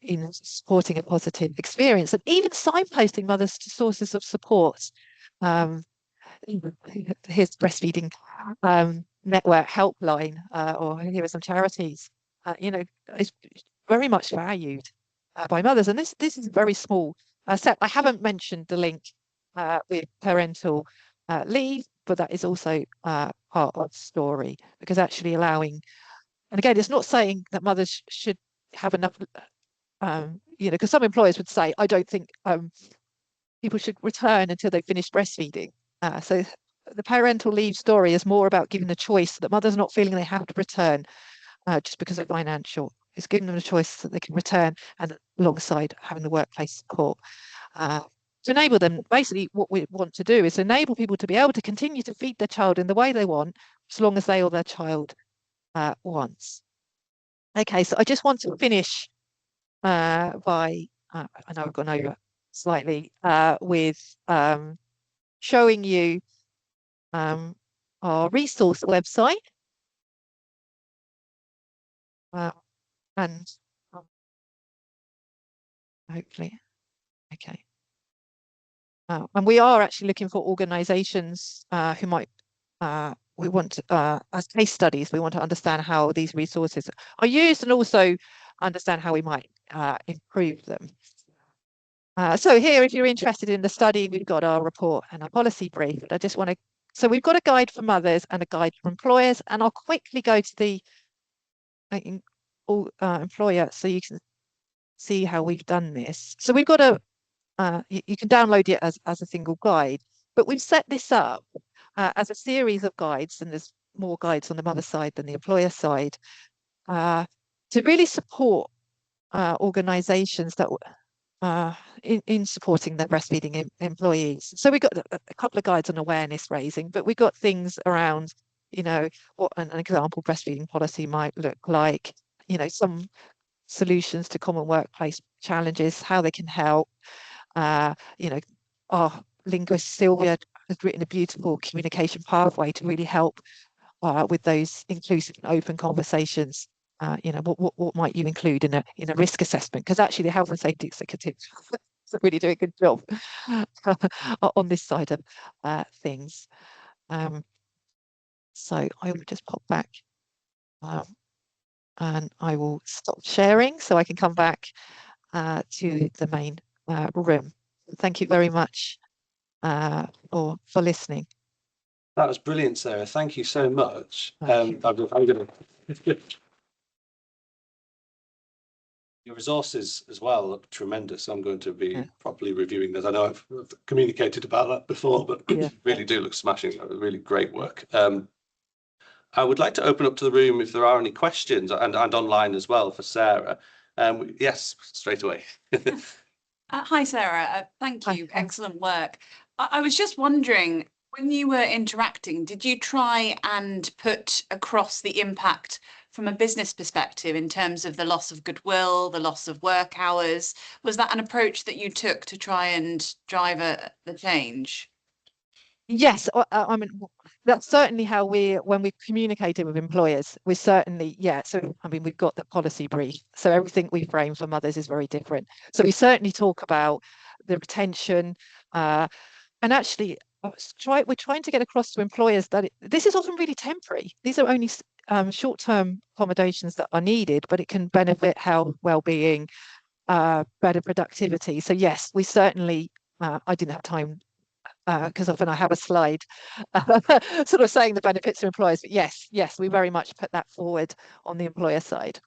in supporting a positive experience, and even signposting mothers to sources of support. Here's breastfeeding network helpline, or here are some charities. You know, it's very much valued by mothers, and this is a very small set. I haven't mentioned the link with parental leave, but that is also part of the story, because actually allowing, and again, it's not saying that mothers should have enough, you know, because some employers would say, I don't think people should return until they've finished breastfeeding. So the parental leave story is more about giving the choice, so that mothers are not feeling they have to return just because of financial. It's giving them a choice that they can return, and alongside having the workplace support. To enable them, basically what we want to do is enable people to be able to continue to feed their child in the way they want, as long as they or their child wants. Okay, so I just want to finish by, I know I've gone over slightly, with showing you our resource website. And hopefully, okay. And we are actually looking for organisations who might, we want, as case studies, we want to understand how these resources are used, and also understand how we might improve them. So here, if you're interested in the study, we've got our report and our policy brief. I just want to, so we've got a guide for mothers and a guide for employers, and I'll quickly go to the employer so you can see how we've done this. So we've got a, you can download it as a single guide, but we've set this up as a series of guides, and there's more guides on the mother side than the employer side, to really support organisations that in supporting their breastfeeding employees. So we've got a couple of guides on awareness raising, but we've got things around, you know, what an example breastfeeding policy might look like, you know, some solutions to common workplace challenges, how they can help. You know, our linguist Sylvia has written a beautiful communication pathway to really help with those inclusive and open conversations. You know, what might you include in a risk assessment? Because actually the health and safety executive is really doing a good job on this side of things. So I will just pop back and I will stop sharing so I can come back to the main room. Thank you very much for listening. That was brilliant, Sarah. Thank you so much. I'm going to. Your resources as well look tremendous. I'm going to be properly reviewing this. I know I've communicated about that before, but really do look smashing. Really great work. I would like to open up to the room if there are any questions, and online as well for Sarah. Yes, straight away. Hi, Sarah. Thank you. Hi. Excellent work. I was just wondering, when you were interacting, did you try and put across the impact from a business perspective in terms of the loss of goodwill, the loss of work hours? Was that an approach that you took to try and drive the change? Yes, I mean, that's certainly how when we communicated with employers, we certainly, so I mean, we've got the policy brief, so everything we frame for mothers is very different. So we certainly talk about the retention, and actually we're trying to get across to employers that this is often really temporary. These are only short-term accommodations that are needed, but it can benefit health, well-being, better productivity. So yes, we certainly, I didn't have time because often I have a slide sort of saying the benefits to employers, but yes, we very much put that forward on the employer side.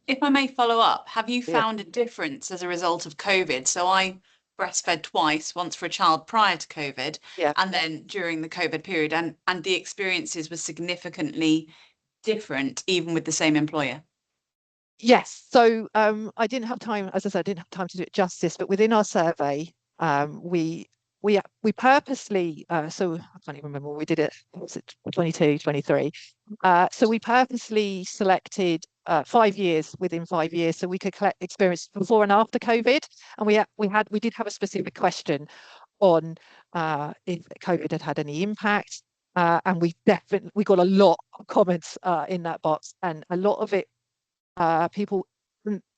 If I may follow up, have you Yeah. found a difference as a result of COVID? So I breastfed twice, once for a child prior to COVID, Yeah. and then during the COVID period, and the experiences were significantly different, even with the same employer. Yes, so I didn't have time, as I said, I didn't have time to do it justice, but within our survey, we purposely, so I can't even remember, we did it, was it 22, 23? So we purposely selected 5 years, within 5 years, so we could collect experience before and after COVID, and we did have a specific question on if COVID had any impact, and we got a lot of comments in that box, and a lot of it, people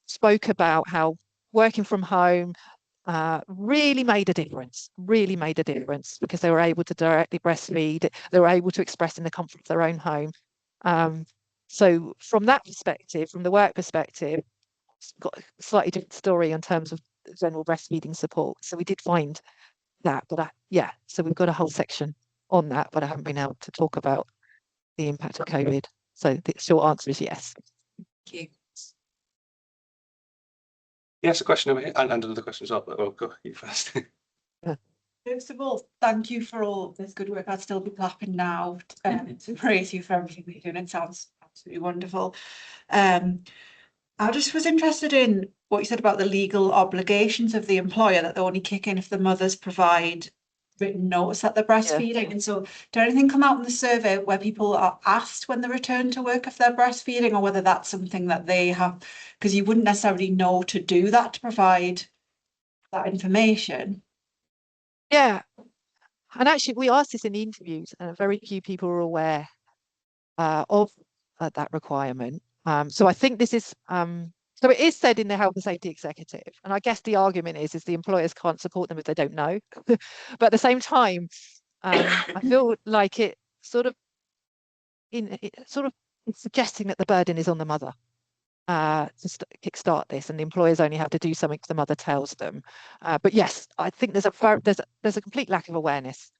spoke about how working from home really made a difference, because they were able to directly breastfeed, they were able to express in the comfort of their own home. So from that perspective, from the work perspective, it's got a slightly different story in terms of general breastfeeding support. So we did find that, but yeah, so we've got a whole section on that, but I haven't been able to talk about the impact of COVID. So the short answer is yes. Thank you. Yes, a question over here, and another question as well, but I'll go you first. First of all, thank you for all this good work. I'd still be clapping now to praise you for everything that you're doing. It sounds absolutely wonderful. I just was interested in what you said about the legal obligations of the employer, that they only kick in if the mothers provide written notice that they're breastfeeding. And so did anything come out in the survey where people are asked when they return to work if they're breastfeeding, or whether that's something that they have, because you wouldn't necessarily know to do that, to provide that information? Yeah, and actually we asked this in the interviews, and very few people are aware of that requirement. So I think this is so it is said in the health and safety executive, and I guess the argument is the employers can't support them if they don't know. But at the same time, I feel like it sort of it's suggesting that the burden is on the mother to kickstart this, and the employers only have to do something if the mother tells them. But yes, I think there's a complete lack of awareness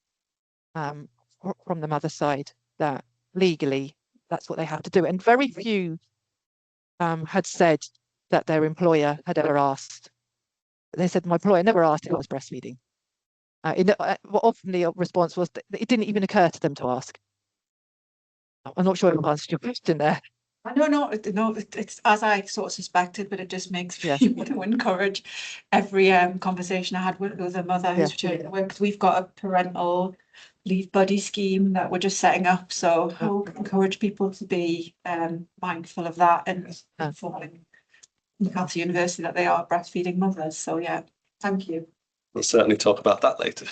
from the mother side that legally that's what they have to do, and very few had said that their employer had ever asked. They said, my employer never asked if I was breastfeeding. Often the response was that it didn't even occur to them to ask. I'm not sure if I've answered your question there. No, it's as I sort of suspected, but it just makes me want to encourage every conversation I had with a mother who's returning to work, because we've got a parental leave buddy scheme that we're just setting up. So I'll encourage people to be mindful of that and informing Newcastle University that they are breastfeeding mothers. So yeah, thank you. We'll certainly talk about that later.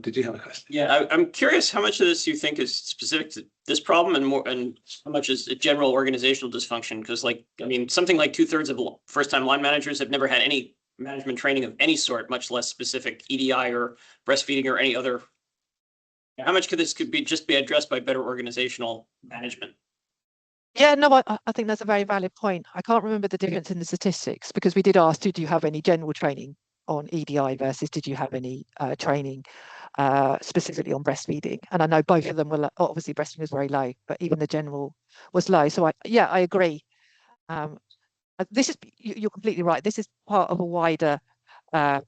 Did you have a question? Yeah, I'm curious how much of this you think is specific to this problem, and how much is a general organizational dysfunction? Because, like, I mean, something like 2/3 of first-time line managers have never had any management training of any sort, much less specific EDI or breastfeeding or any other. How much could this just be addressed by better organizational management? Yeah, no, I think that's a very valid point. I can't remember the difference in the statistics, because we did ask, did you have any general training on EDI versus did you have any training specifically on breastfeeding? And I know both of them were obviously breastfeeding was very low, but even the general was low. So I agree. This is, you're completely right. This is part of a wider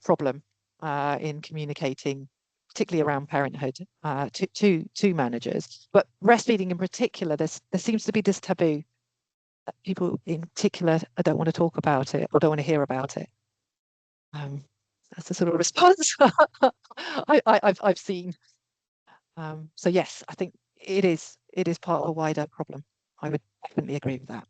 problem in communicating, particularly around parenthood, to managers. But breastfeeding in particular, there seems to be this taboo that people in particular don't want to talk about it or don't want to hear about it. That's the sort of response I've seen. So yes, I think it is part of a wider problem. I would definitely agree with that.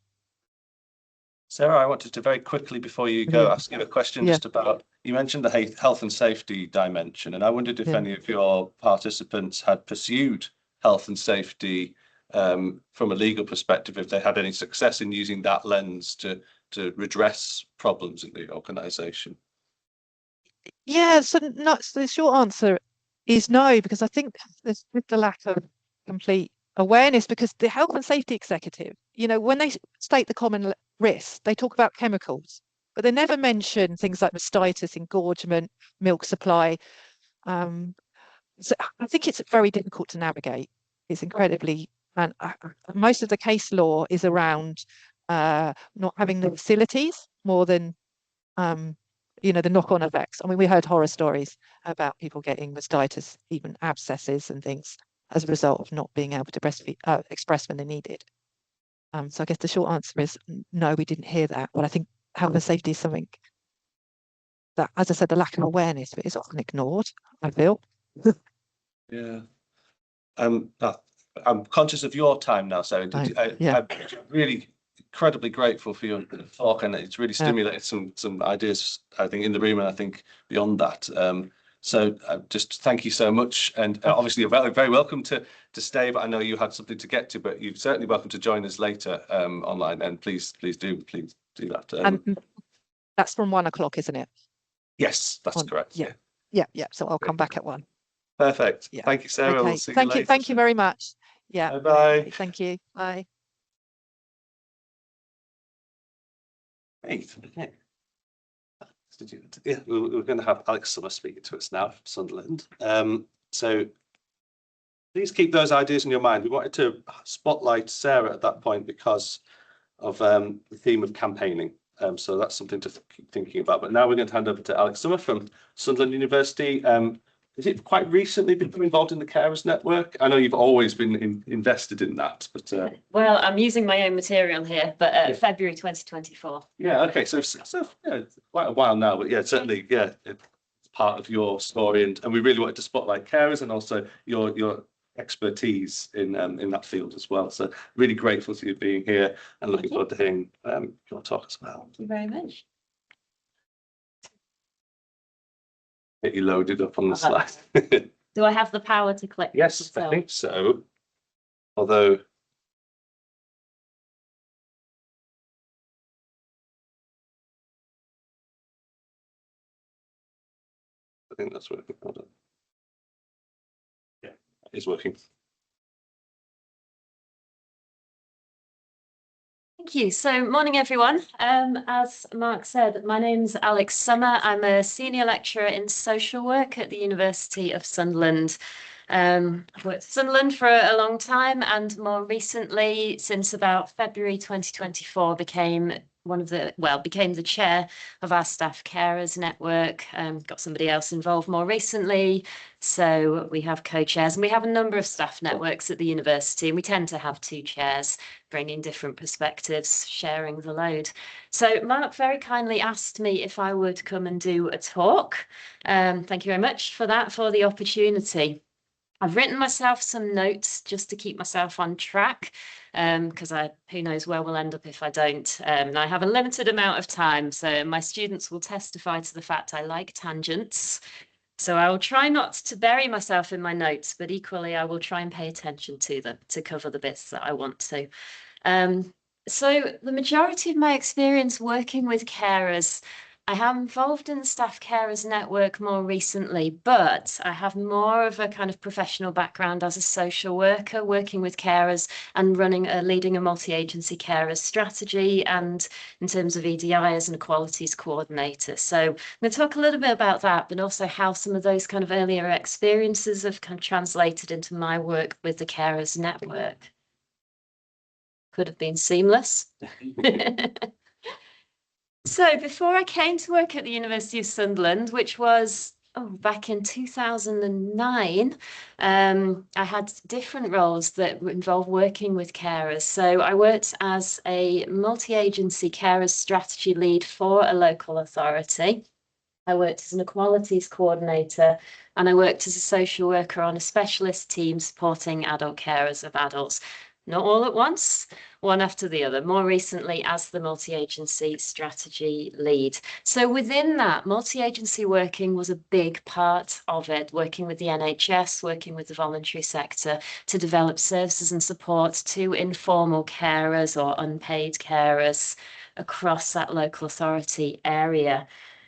Sarah, I wanted to very quickly, before you go, ask you a question just about, you mentioned the health and safety dimension, and I wondered if any of your participants had pursued health and safety from a legal perspective, if they had any success in using that lens to redress problems in the organisation. Yeah, so the short answer is no, because I think there's with the lack of complete awareness, because the health and safety executive, when they state the common risks, they talk about chemicals, but they never mention things like mastitis, engorgement, milk supply. So I think it's very difficult to navigate. It's incredibly, and most of the case law is around not having the facilities more than the knock-on effects. I mean, we heard horror stories about people getting mastitis, even abscesses and things, as a result of not being able to breastfeed, express when they needed. So I guess the short answer is no, we didn't hear that. But I think health and safety is something that, as I said, the lack of awareness is often ignored, I feel. Yeah. I'm conscious of your time now, Sarah. Yeah. I'm really incredibly grateful for your talk, and it's really stimulated some ideas, I think, in the room, and I think beyond that. So just thank you so much, and obviously you're very, very welcome to stay. But I know you had something to get to, but you're certainly welcome to join us later online. And please do that. And that's from 1 o'clock, isn't it? Yes, that's correct. Yeah. So I'll come back at 1. Perfect. Yeah. Thank you, Sarah. Okay. We'll see you later. Thank you very much. Yeah. Bye. Thank you. Bye. Great. Okay. Yeah, we're going to have Alex Summer speaking to us now from Sunderland. So please keep those ideas in your mind. We wanted to spotlight Sarah at that point because of the theme of campaigning. So that's something to keep thinking about. But now we're going to hand over to Alex Summer from Sunderland University. Is it quite recently become involved in the Carers Network? I know you've always been invested in that, but well, I'm using my own material here, but February 2024. Yeah, okay, so yeah, quite a while now, but yeah, certainly, yeah, it's part of your story, and we really wanted to spotlight carers and also your expertise in that field as well. So really grateful to you being here and looking forward to hearing your talk as well. Thank you very much. Get you loaded up on the slide. Do I have the power to click? Yes, I think so. Although I think that's working. Hold on. Yeah, it's working. Thank you. So morning, everyone. As Mark said, my name's Alex Summer. I'm a senior lecturer in social work at the University of Sunderland. I've worked at Sunderland for a long time, and more recently, since about February 2024, became the chair of our staff carers network. Got somebody else involved more recently. So we have co-chairs, and we have a number of staff networks at the university, and we tend to have 2 chairs, bringing different perspectives, sharing the load. So Mark very kindly asked me if I would come and do a talk. Thank you very much for that, for the opportunity. I've written myself some notes just to keep myself on track, because who knows where we'll end up if I don't. And I have a limited amount of time, so my students will testify to the fact I like tangents. So I will try not to bury myself in my notes, but equally I will try and pay attention to them to cover the bits that I want to. So the majority of my experience working with carers, I am involved in the Staff Carers Network more recently, but I have more of a kind of professional background as a social worker, working with carers and leading a multi-agency carers strategy, and in terms of EDI as an equalities coordinator. So I'm going to talk a little bit about that, but also how some of those kind of earlier experiences have kind of translated into my work with the Carers Network. Could have been seamless. So before I came to work at the University of Sunderland, which was back in 2009, I had different roles that involved working with carers. So I worked as a multi-agency carers strategy lead for a local authority. I worked as an equalities coordinator, and I worked as a social worker on a specialist team supporting adult carers of adults. Not all at once, one after the other, more recently as the multi-agency strategy lead. So within that, multi-agency working was a big part of it, working with the NHS, working with the voluntary sector to develop services and support to informal carers or unpaid carers across that local authority area.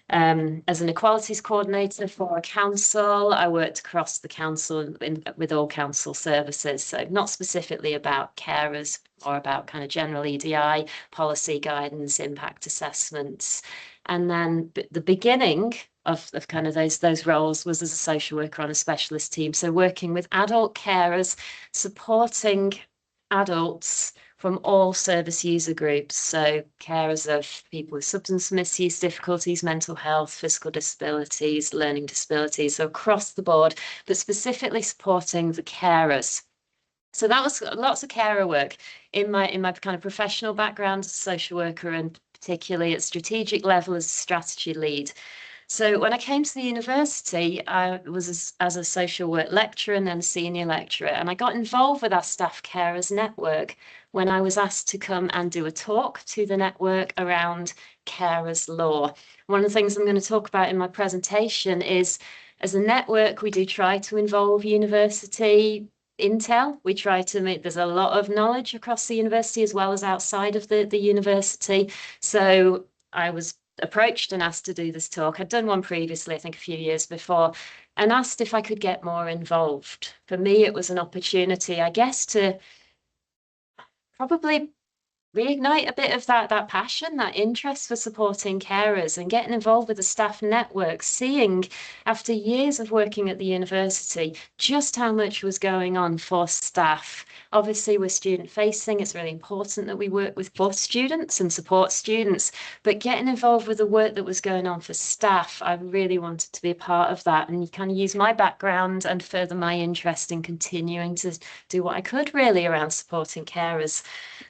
As an equalities coordinator for a council, I worked across the council with all council services. So not specifically about carers, or about kind of general EDI, policy guidance, impact assessments. And then the beginning of kind of those roles was as a social worker on a specialist team. So working with adult carers, supporting adults from all service user groups. So carers of people with substance misuse difficulties, mental health, physical disabilities, learning disabilities, so across the board, but specifically supporting the carers. So that was lots of carer work in my kind of professional background as a social worker, and particularly at strategic level as a strategy lead. So when I came to the university, I was as a social work lecturer and then senior lecturer, and I got involved with our staff carers network when I was asked to come and do a talk to the network around carers law. One of the things I'm going to talk about in my presentation is, as a network, we do try to involve university intel. We try to make, there's a lot of knowledge across the university as well as outside of the university. So I was approached and asked to do this talk. I'd done one previously, I think a few years before, and asked if I could get more involved. For me, it was an opportunity, I guess, to probably reignite a bit of that passion, that interest for supporting carers and getting involved with the staff network, seeing after years of working at the university just how much was going on for staff. Obviously, we're student facing. It's really important that we work with both students and support students, but getting involved with the work that was going on for staff, I really wanted to be a part of that and kind of use my background and further my interest in continuing to do what I could really around supporting carers.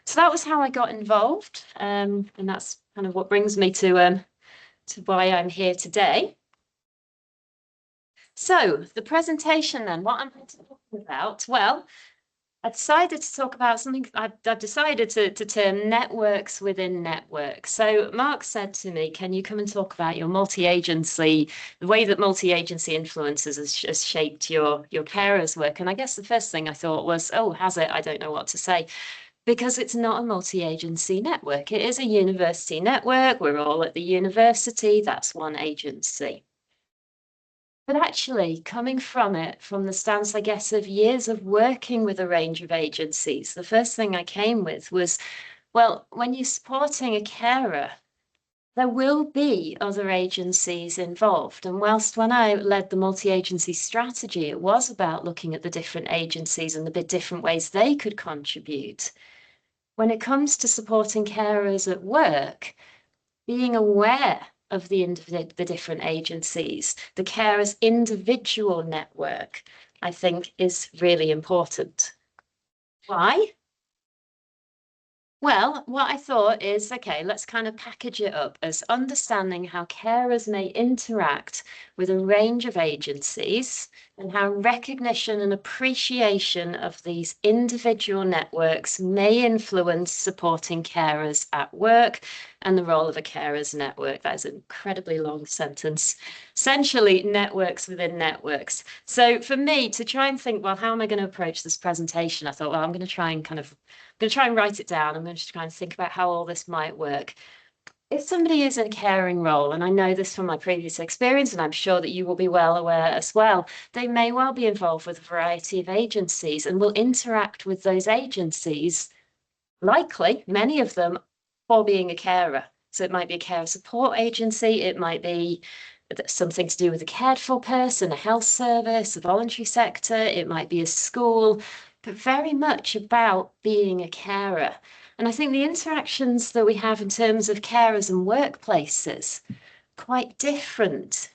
So that was how I got involved, and that's kind of what brings me to why I'm here today. So the presentation then, what I'm going to talk about, well, I decided to talk about something I've decided to term networks within networks. So Mark said to me, can you come and talk about your multi-agency, the way that multi-agency influences has shaped your carers work? And I guess the first thing I thought was, oh, has it? I don't know what to say. Because it's not a multi-agency network. It is a university network. We're all at the university. That's one agency. But actually, coming from it, from the stance, I guess, of years of working with a range of agencies, the first thing I came with was, well, when you're supporting a carer, there will be other agencies involved. And whilst when I led the multi-agency strategy, it was about looking at the different agencies and the different ways they could contribute. When it comes to supporting carers at work, being aware of the different agencies, the carers' individual network, I think is really important. Why? Well, what I thought is, okay, let's kind of package it up as understanding how carers may interact with a range of agencies and how recognition and appreciation of these individual networks may influence supporting carers at work and the role of a carers network. That is an incredibly long sentence. Essentially, networks within networks. So for me to try and think, well, how am I going to approach this presentation? I thought, well, I'm going to try and write it down. I'm going to try and think about how all this might work. If somebody is in a caring role, and I know this from my previous experience, and I'm sure that you will be well aware as well, they may well be involved with a variety of agencies and will interact with those agencies, likely, many of them, for being a carer. So it might be a carer support agency, it might be something to do with a cared for person, a health service, a voluntary sector, it might be a school, but very much about being a carer. And I think the interactions that we have in terms of carers and workplaces, quite different,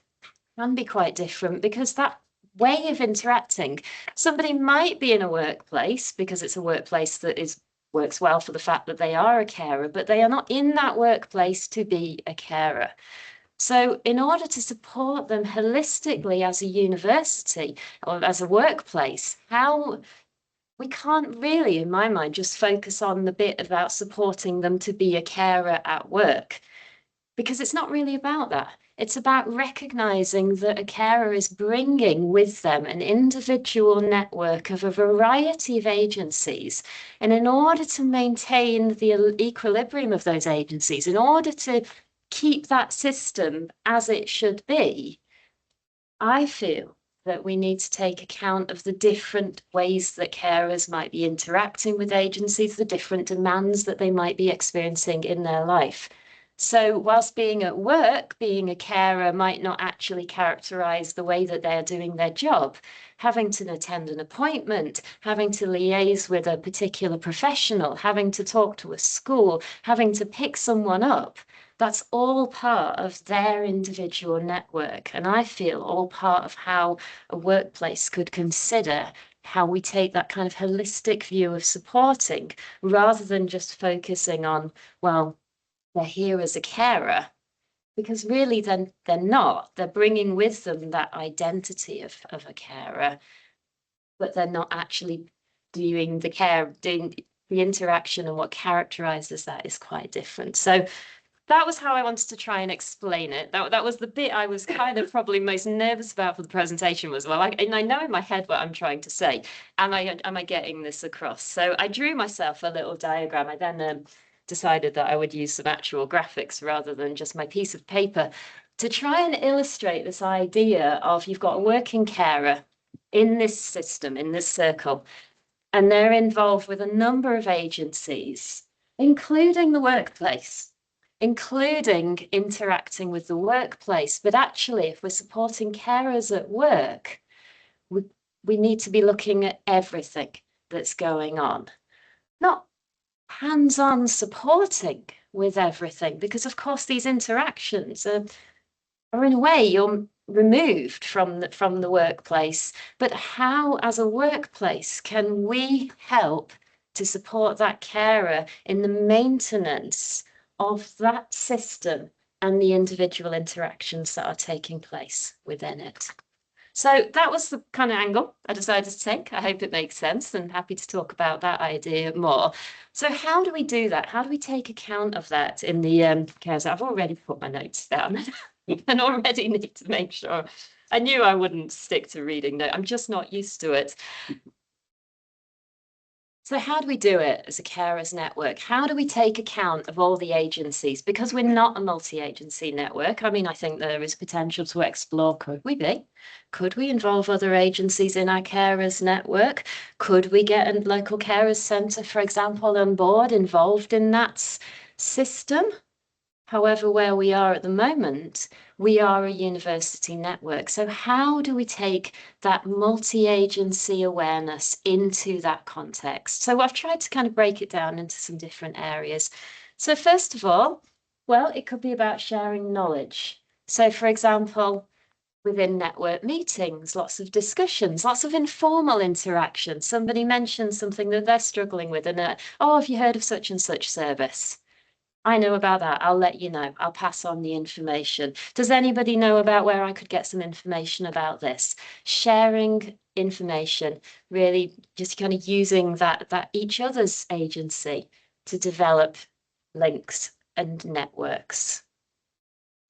can be quite different, because that way of interacting, somebody might be in a workplace because it's a workplace that works well for the fact that they are a carer, but they are not in that workplace to be a carer. So in order to support them holistically as a university or as a workplace, we can't really, in my mind, just focus on the bit about supporting them to be a carer at work, because it's not really about that. It's about recognizing that a carer is bringing with them an individual network of a variety of agencies. And in order to maintain the equilibrium of those agencies, in order to keep that system as it should be, I feel that we need to take account of the different ways that carers might be interacting with agencies, the different demands that they might be experiencing in their life. So whilst being at work, being a carer might not actually characterize the way that they're doing their job. Having to attend an appointment, having to liaise with a particular professional, having to talk to a school, having to pick someone up, that's all part of their individual network. And I feel all part of how a workplace could consider how we take that kind of holistic view of supporting, rather than just focusing on, well, they're here as a carer, because really then they're not. They're bringing with them that identity of a carer, but they're not actually doing the care, doing the interaction, and what characterizes that is quite different. So that was how I wanted to try and explain it. That was the bit I was kind of probably most nervous about for the presentation was, well, and I know in my head what I'm trying to say. Am I getting this across? So I drew myself a little diagram. I then decided that I would use some actual graphics rather than just my piece of paper to try and illustrate this idea of, you've got a working carer in this system, in this circle, and they're involved with a number of agencies, including the workplace, including interacting with the workplace. But actually, if we're supporting carers at work, we need to be looking at everything that's going on, not hands-on supporting with everything, because of course these interactions are in a way you're removed from the workplace. But how, as a workplace, can we help to support that carer in the maintenance of that system and the individual interactions that are taking place within it? So that was the kind of angle I decided to take. I hope it makes sense, and happy to talk about that idea more. So how do we do that? How do we take account of that in the cares? I've already put my notes down and already need to make sure. I knew I wouldn't stick to reading notes. I'm just not used to it. So how do we do it as a carers network? How do we take account of all the agencies? Because we're not a multi-agency network. I mean, I think there is potential to explore, could we be? Could we involve other agencies in our carers network? Could we get a local carers centre, for example, on board, involved in that system? However, where we are at the moment, we are a university network. So how do we take that multi-agency awareness into that context? So I've tried to kind of break it down into some different areas. So first of all, well, it could be about sharing knowledge. So for example, within network meetings, lots of discussions, lots of informal interaction. Somebody mentions something that they're struggling with, and oh, have you heard of such and such service? I know about that. I'll let you know. I'll pass on the information. Does anybody know about where I could get some information about this? Sharing information, really just kind of using that each other's agency to develop links and networks.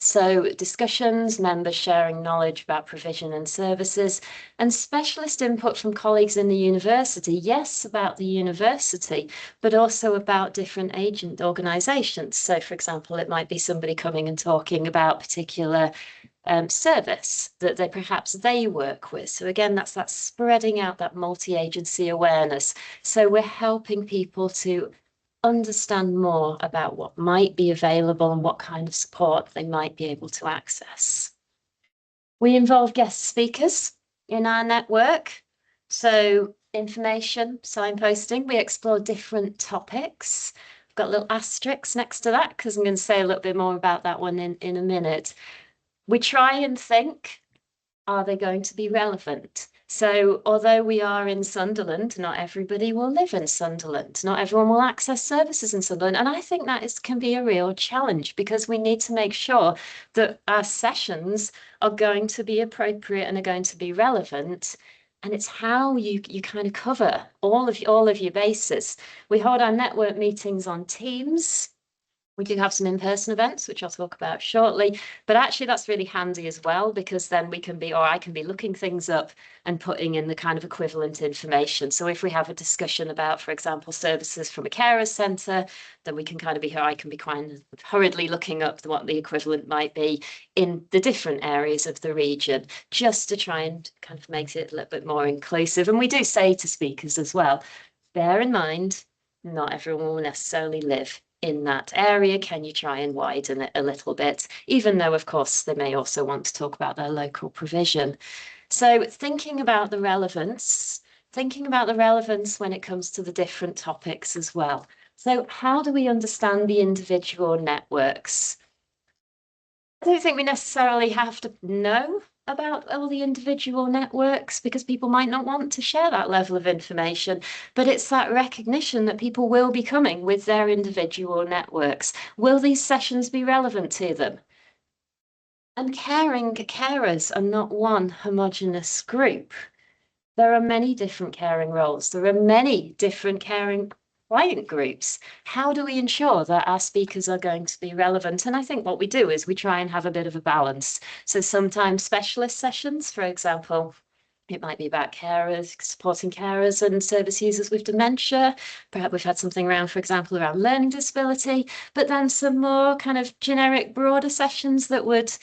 So discussions, members sharing knowledge about provision and services, and specialist input from colleagues in the university. Yes, about the university, but also about different agent organisations. So for example, it might be somebody coming and talking about particular service that perhaps they work with. So again, that's that spreading out that multi-agency awareness. So we're helping people to understand more about what might be available and what kind of support they might be able to access. We involve guest speakers in our network. So information, signposting, we explore different topics. I've got little asterisks next to that because I'm going to say a little bit more about that one in a minute. We try and think, are they going to be relevant? So although we are in Sunderland, not everybody will live in Sunderland. Not everyone will access services in Sunderland. And I think that can be a real challenge, because we need to make sure that our sessions are going to be appropriate and are going to be relevant. And it's how you kind of cover all of your bases. We hold our network meetings on Teams. We do have some in-person events, which I'll talk about shortly, but actually that's really handy as well, because then we can be, or I can be looking things up and putting in the kind of equivalent information. So if we have a discussion about, for example, services from a carers centre, then we can kind of be, I can be kind of hurriedly looking up what the equivalent might be in the different areas of the region, just to try and kind of make it a little bit more inclusive. And we do say to speakers as well, bear in mind, not everyone will necessarily live in that area. Can you try and widen it a little bit, even though of course they may also want to talk about their local provision. So thinking about the relevance when it comes to the different topics as well. So how do we understand the individual networks? I don't think we necessarily have to know about all the individual networks, because people might not want to share that level of information, but it's that recognition that people will be coming with their individual networks. Will these sessions be relevant to them? And carers are not one homogenous group. There are many different caring roles. There are many different caring client groups. How do we ensure that our speakers are going to be relevant? And I think what we do is we try and have a bit of a balance. So sometimes specialist sessions, for example, it might be about carers, supporting carers and service users with dementia. Perhaps we've had something around, for example, around learning disability, but then some more kind of generic, broader sessions that would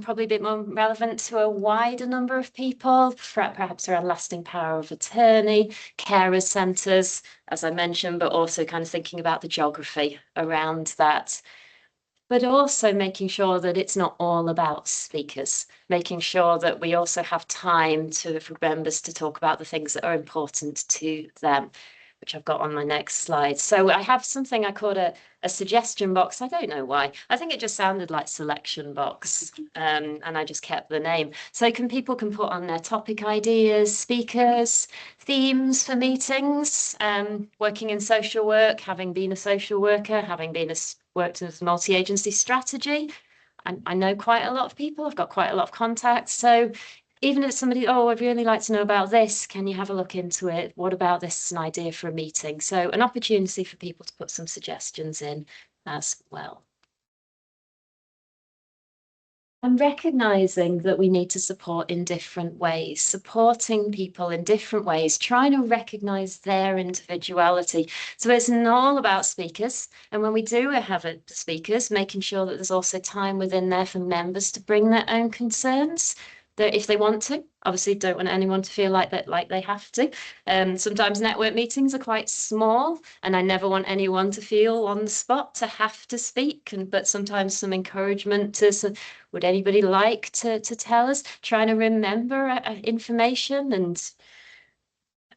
probably be more relevant to a wider number of people, perhaps around lasting power of attorney, carers centres, as I mentioned, but also kind of thinking about the geography around that. But also making sure that it's not all about speakers, making sure that we also have time for members to talk about the things that are important to them, which I've got on my next slide. So I have something I called a suggestion box. I don't know why. I think it just sounded like selection box, and I just kept the name. So people can put on their topic ideas, speakers, themes for meetings, working in social work, having been a social worker, having been worked as multi-agency strategy. I know quite a lot of people. I've got quite a lot of contacts. So even if somebody, oh, I'd really like to know about this, can you have a look into it? What about this is an idea for a meeting? So an opportunity for people to put some suggestions in as well. And recognising that we need to support in different ways, supporting people in different ways, trying to recognise their individuality. So it's not all about speakers. And when we do have speakers, making sure that there's also time within there for members to bring their own concerns, that if they want to. Obviously don't want anyone to feel like they have to. Sometimes network meetings are quite small, and I never want anyone to feel on the spot to have to speak. But sometimes some encouragement to, would anybody like to tell us? Trying to remember information and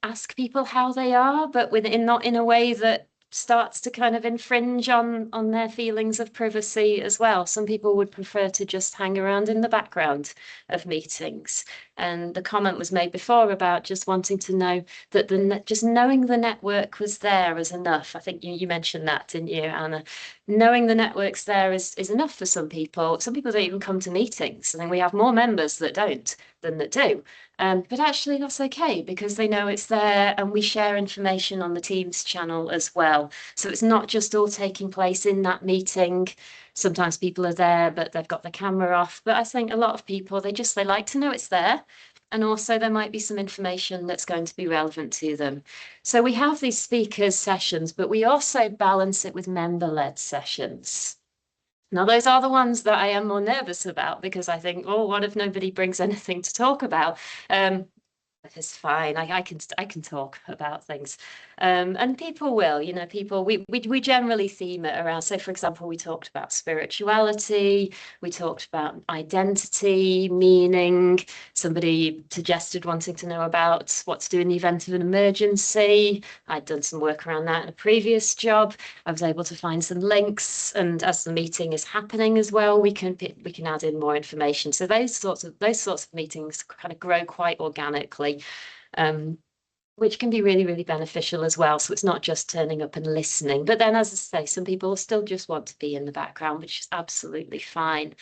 ask people how they are, but not in a way that starts to kind of infringe on their feelings of privacy as well. Some people would prefer to just hang around in the background of meetings. And the comment was made before about just wanting to know that just knowing the network was there is enough. I think you mentioned that, didn't you, Anna? Knowing the network's there is enough for some people. Some people don't even come to meetings. I think we have more members that don't than that do. But actually that's okay, because they know it's there, and we share information on the Teams channel as well. So it's not just all taking place in that meeting. Sometimes people are there, but they've got the camera off. But I think a lot of people, they like to know it's there. And also there might be some information that's going to be relevant to them. So we have these speakers sessions, but we also balance it with member-led sessions. Now, those are the ones that I am more nervous about, because I think, oh, what if nobody brings anything to talk about? It's fine. I can talk about things, and people will. We generally theme it around. So, for example, we talked about spirituality. We talked about identity, meaning. Somebody suggested wanting to know about what to do in the event of an emergency. I'd done some work around that in a previous job. I was able to find some links, and as the meeting is happening as well, we can add in more information. So those sorts of meetings kind of grow quite organically. Which can be really, really beneficial as well. So it's not just turning up and listening. But then, as I say, some people still just want to be in the background, which is absolutely fine.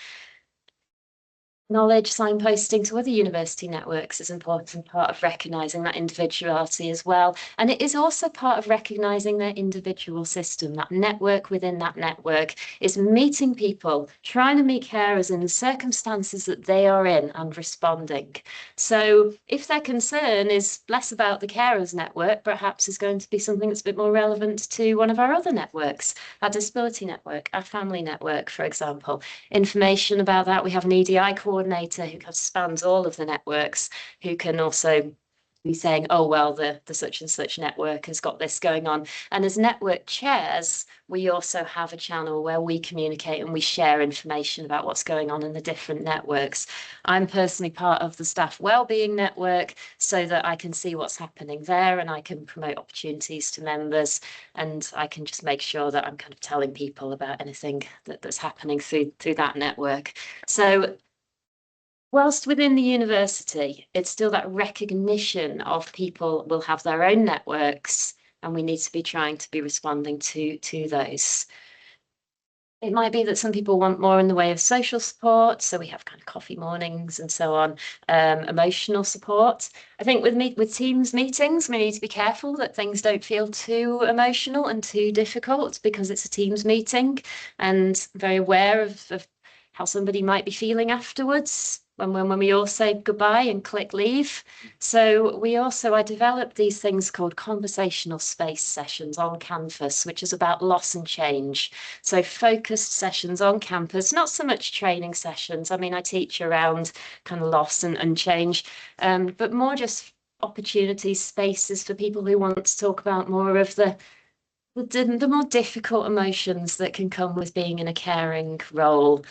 Knowledge signposting to other university networks is an important part of recognising that individuality as well. And it is also part of recognising their individual system. That network within that network is meeting people, trying to meet carers in the circumstances that they are in and responding. So if their concern is less about the carers network, perhaps is going to be something that's a bit more relevant to one of our other networks, our disability network, our family network, for example. Information about that, we have an EDI coordinator who spans all of the networks, who can also be saying, oh, well, the such and such network has got this going on. And as network chairs, we also have a channel where we communicate and we share information about what's going on in the different networks. I'm personally part of the staff wellbeing network so that I can see what's happening there and I can promote opportunities to members, and I can just make sure that I'm kind of telling people about anything that's happening through that network. So whilst within the university, it's still that recognition of people will have their own networks, and we need to be trying to be responding to those. It might be that some people want more in the way of social support, so we have kind of coffee mornings and so on, emotional support. I think with Teams meetings, we need to be careful that things don't feel too emotional and too difficult, because it's a Teams meeting, and very aware of how somebody might be feeling afterwards when we all say goodbye and click leave. So I developed these things called conversational space sessions on campus, which is about loss and change. So focused sessions on campus, not so much training sessions. I mean, I teach around kind of loss and change, but more just opportunities, spaces for people who want to talk about more of the more difficult emotions that can come with being in a caring role,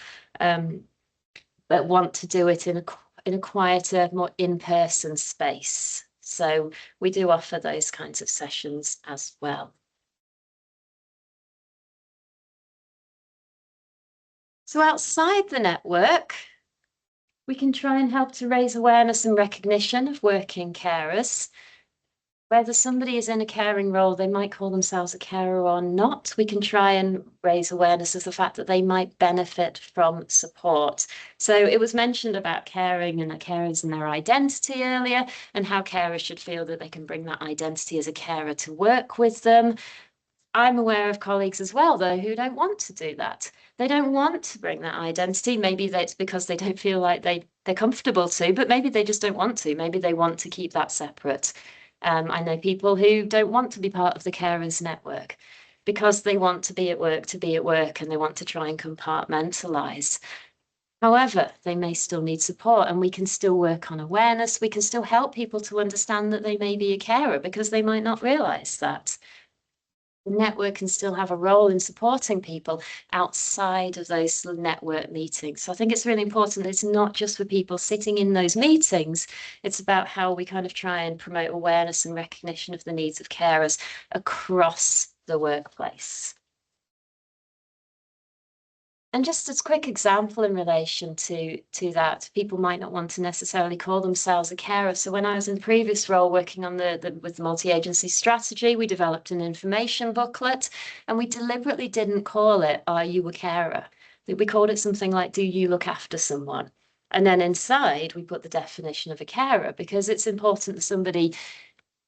but want to do it in a quieter, more in-person space. So we do offer those kinds of sessions as well. So outside the network, we can try and help to raise awareness and recognition of working carers. Whether somebody is in a caring role, they might call themselves a carer or not, we can try and raise awareness of the fact that they might benefit from support. So it was mentioned about caring and carers and their identity earlier, and how carers should feel that they can bring that identity as a carer to work with them. I'm aware of colleagues as well, though, who don't want to do that. They don't want to bring that identity. Maybe that's because they don't feel like they're comfortable to, but maybe they just don't want to. Maybe they want to keep that separate. I know people who don't want to be part of the carers network because they want to be at work, and they want to try and compartmentalise. However, they may still need support, and we can still work on awareness. We can still help people to understand that they may be a carer because they might not realise that. The network can still have a role in supporting people outside of those network meetings. So I think it's really important that it's not just for people sitting in those meetings. It's about how we kind of try and promote awareness and recognition of the needs of carers across the workplace. And just as a quick example in relation to that, people might not want to necessarily call themselves a carer. So when I was in the previous role working on with the multi-agency strategy, we developed an information booklet, and we deliberately didn't call it, "Are you a carer?" We called it something like, "Do you look after someone?" And then inside we put the definition of a carer, because it's important that somebody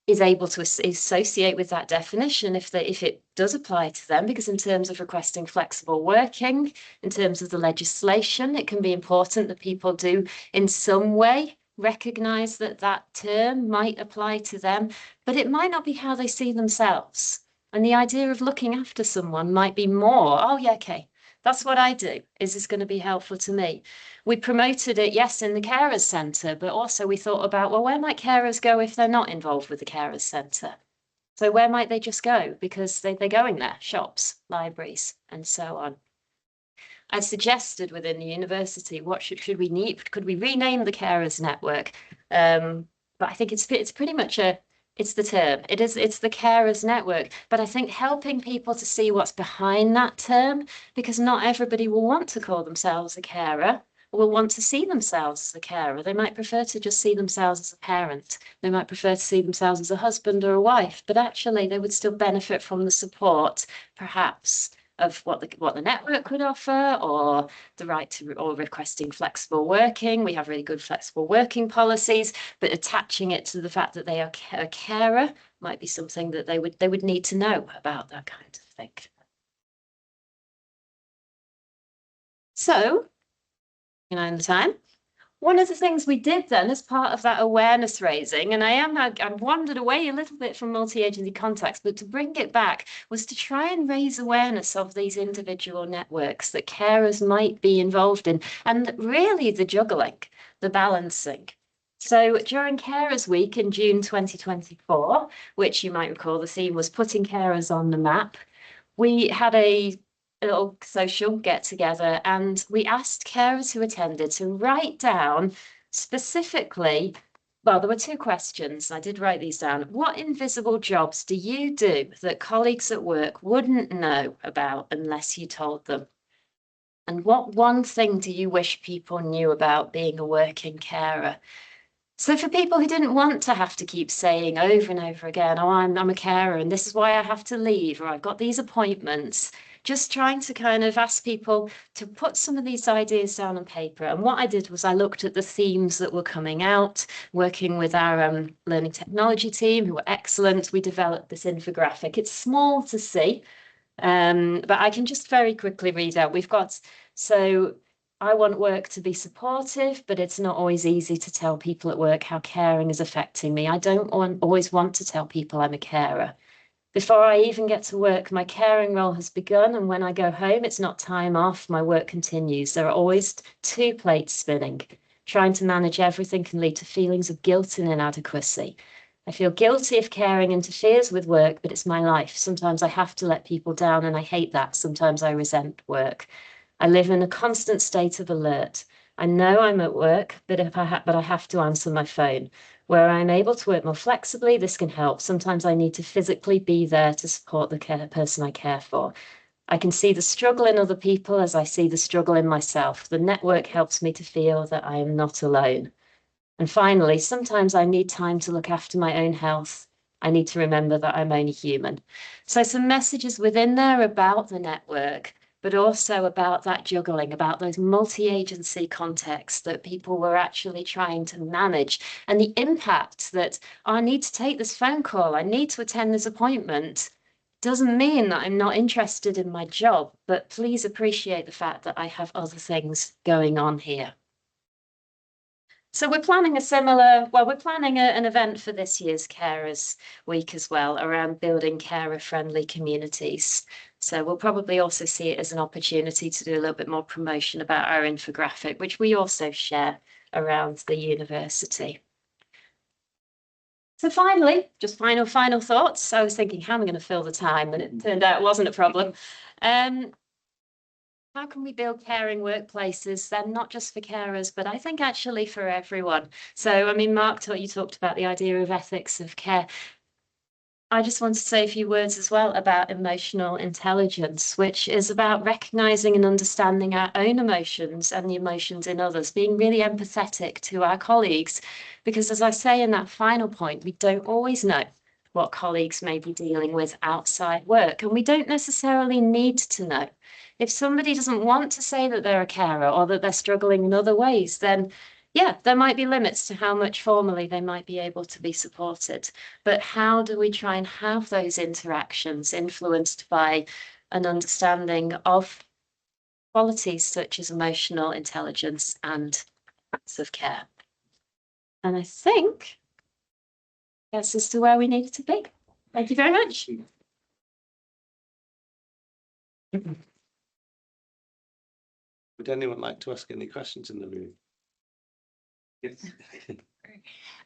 is able to associate with that definition if it does apply to them, because in terms of requesting flexible working, in terms of the legislation, it can be important that people do in some way recognise that that term might apply to them, but it might not be how they see themselves. And the idea of looking after someone might be more, oh yeah, okay, that's what I do. Is this going to be helpful to me? We promoted it, yes, in the carers centre, but also we thought about, well, where might carers go if they're not involved with the carers centre? So where might they just go? Because they're going there, shops, libraries, and so on. I suggested within the university, what should we need? Could we rename the carers network? But I think it's pretty much it's the term. It's the carers network. But I think helping people to see what's behind that term, because not everybody will want to call themselves a carer, or will want to see themselves as a carer. They might prefer to just see themselves as a parent. They might prefer to see themselves as a husband or a wife, but actually they would still benefit from the support, perhaps, of what the network could offer, or the right to or requesting flexible working. We have really good flexible working policies, but attaching it to the fact that they are a carer might be something that they would need to know about, that kind of thing. So, in the time, one of the things we did then as part of that awareness raising, and I've wandered away a little bit from multi-agency context, but to bring it back was to try and raise awareness of these individual networks that carers might be involved in, and really the juggling, the balancing. So during Carers Week in June 2024, which you might recall the theme was putting carers on the map, we had a little social get together, and we asked carers who attended to write down specifically, well, there were two questions. I did write these down. What invisible jobs do you do that colleagues at work wouldn't know about unless you told them? And what one thing do you wish people knew about being a working carer? So for people who didn't want to have to keep saying over and over again, oh, I'm a carer and this is why I have to leave, or I've got these appointments, just trying to kind of ask people to put some of these ideas down on paper. And what I did was I looked at the themes that were coming out, working with our learning technology team, who were excellent. We developed this infographic. It's small to see, but I can just very quickly read out. We've got, so I want work to be supportive, but it's not always easy to tell people at work how caring is affecting me. I don't always want to tell people I'm a carer. Before I even get to work, my caring role has begun, and when I go home, it's not time off. My work continues. There are always two plates spinning. Trying to manage everything can lead to feelings of guilt and inadequacy. I feel guilty if caring interferes with work, but it's my life. Sometimes I have to let people down, and I hate that. Sometimes I resent work. I live in a constant state of alert. I know I'm at work, but I have to answer my phone. Where I'm able to work more flexibly, this can help. Sometimes I need to physically be there to support the person I care for. I can see the struggle in other people as I see the struggle in myself. The network helps me to feel that I am not alone. And finally, sometimes I need time to look after my own health. I need to remember that I'm only human. So some messages within there about the network, but also about that juggling, about those multi-agency contexts that people were actually trying to manage, and the impact that I need to take this phone call, I need to attend this appointment, doesn't mean that I'm not interested in my job, but please appreciate the fact that I have other things going on here. So we're planning we're planning an event for this year's Carers Week as well, around building carer-friendly communities. So we'll probably also see it as an opportunity to do a little bit more promotion about our infographic, which we also share around the university. So finally, just final thoughts. I was thinking, how am I going to fill the time? And it turned out it wasn't a problem. How can we build caring workplaces then, not just for carers, but I think actually for everyone? So, I mean, Mark, you talked about the idea of ethics of care. I just want to say a few words as well about emotional intelligence, which is about recognizing and understanding our own emotions and the emotions in others, being really empathetic to our colleagues. Because as I say in that final point, we don't always know what colleagues may be dealing with outside work, and we don't necessarily need to know. If somebody doesn't want to say that they're a carer or that they're struggling in other ways, then yeah, there might be limits to how much formally they might be able to be supported. But how do we try and have those interactions influenced by an understanding of qualities such as emotional intelligence and acts of care? And I think that's as to where we need to be. Thank you very much. Would anyone like to ask any questions in the room? Yes.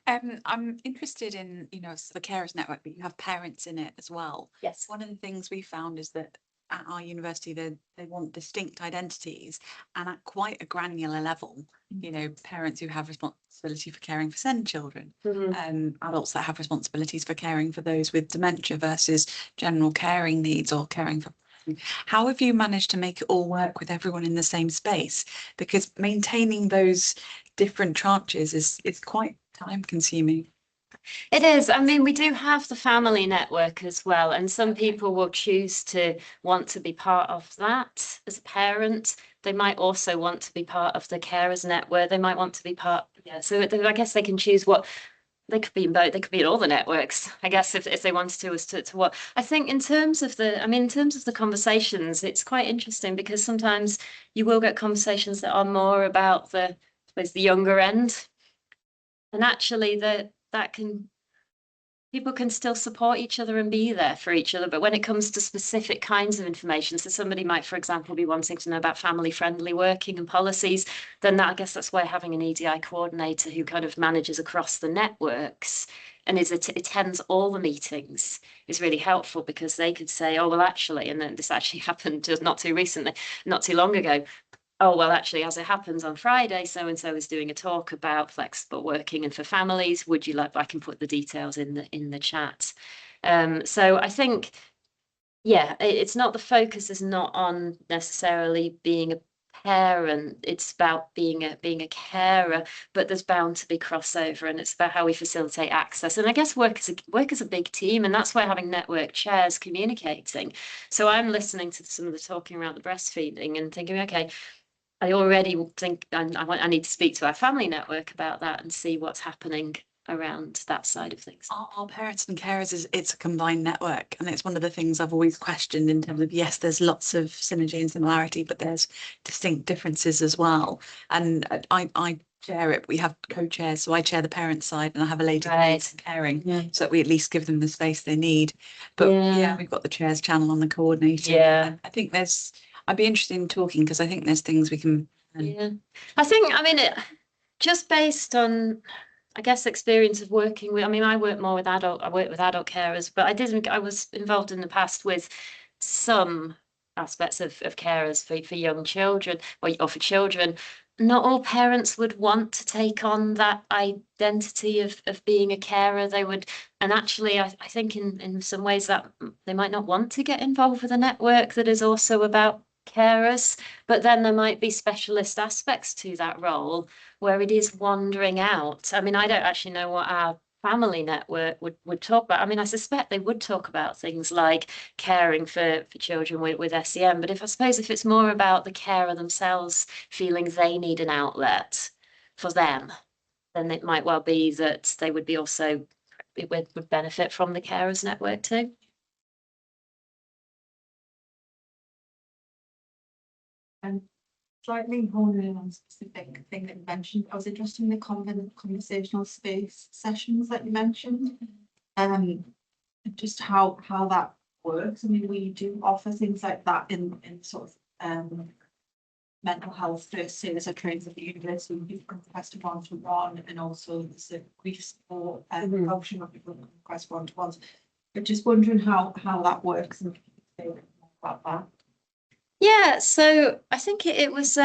I'm interested in, the Carers Network, but you have parents in it as well. Yes. One of the things we found is that at our university, they want distinct identities, and at quite a granular level, parents who have responsibility for caring for SEND children, adults that have responsibilities for caring for those with dementia versus general caring needs or caring for. How have you managed to make it all work with everyone in the same space? Because maintaining those different tranches is quite time consuming. It is. I mean, we do have the family network as well, and some people will choose to want to be part of that as a parent. They might also want to be part of the carers network. They might want to be part, yeah. So I guess they can choose what they could be in both. They could be in all the networks, I guess, if they wanted to, as to what. I think in terms of the conversations, it's quite interesting because sometimes you will get conversations that are more about the, I suppose, the younger end, and actually people can still support each other and be there for each other. But when it comes to specific kinds of information, so somebody might, for example, be wanting to know about family-friendly working and policies, then I guess that's why having an EDI coordinator who kind of manages across the networks and attends all the meetings is really helpful, because they could say, oh, well, actually, and then this actually happened just not too long ago. Oh, well, actually, as it happens on Friday, so-and-so is doing a talk about flexible working and for families. Would you like, I can put the details in the chat. So I think, yeah, it's not, the focus is not on necessarily being a parent. It's about being a carer, but there's bound to be crossover, and it's about how we facilitate access. And I guess work is a big team, and that's why having network chairs communicating. So I'm listening to some of the talking around the breastfeeding and thinking, okay, I already think I need to speak to our family network about that and see what's happening around that side of things. Our parents and carers it's a combined network, and it's one of the things I've always questioned in terms of, yes, there's lots of synergy and similarity, but there's distinct differences as well. And I chair it. We have co-chairs, so I chair the parent side and I have a lady Right. caring, so that we at least give them the space they need. But yeah, we've got the chairs channel on the coordinator. Yeah. I think I'd be interested in talking, because I think there's things we can. Yeah, I think, I mean, just based on, I guess, experience of working with, I mean, I work with adult carers, but I was involved in the past with some aspects of carers for young children, or for children. Not all parents would want to take on that identity of being a carer. They would, and actually, I think in some ways that they might not want to get involved with a network that is also about carers, but then there might be specialist aspects to that role where it is wandering out. I mean, I don't actually know what our family network would talk about. I mean, I suspect they would talk about things like caring for children with SEM, but I suppose if it's more about the carer themselves feeling they need an outlet for them, then it might well be that they would be also, it would benefit from the carers network too. Slightly honing in on a specific thing that you mentioned, I was interested in the conversational space sessions that you mentioned, just how that works. I mean, we do offer things like that in sort of mental health first aid as a training at the university. We've requested one-to-one, and also there's a grief support function where people request one-to-ones. But just wondering how that works and about that. Yeah, so I think it was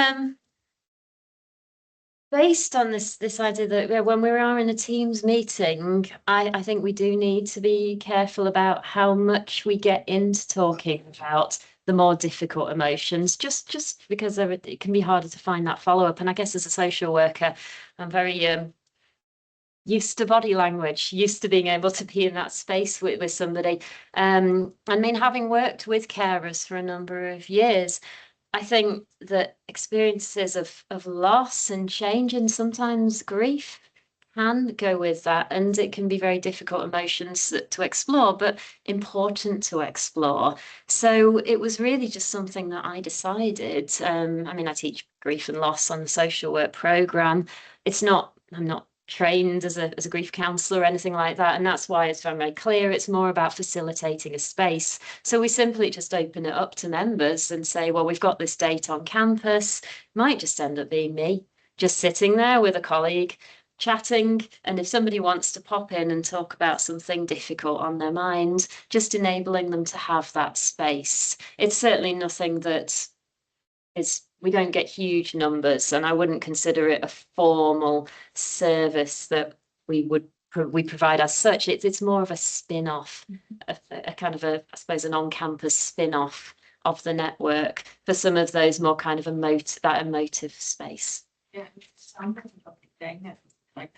based on this idea that when we are in a Teams meeting, I think we do need to be careful about how much we get into talking about the more difficult emotions, just because it can be harder to find that follow-up. And I guess as a social worker, I'm very used to body language, used to being able to be in that space with somebody. I mean, having worked with carers for a number of years, I think that experiences of loss and change, and sometimes grief, can go with that, and it can be very difficult emotions to explore, but important to explore. So it was really just something that I decided. I mean, I teach grief and loss on the social work program. I'm not trained as a grief counsellor or anything like that, and that's why it's very clear it's more about facilitating a space. So we simply just open it up to members and say, well, we've got this date on campus. Might just end up being me just sitting there with a colleague chatting, and if somebody wants to pop in and talk about something difficult on their mind, just enabling them to have that space. It's certainly nothing that we don't get huge numbers, and I wouldn't consider it a formal service that we provide as such. It's more of a spin-off, a kind of I suppose, an on-campus spin-off of the network for some of those more kind of emotive space. Yeah, I'm thing. like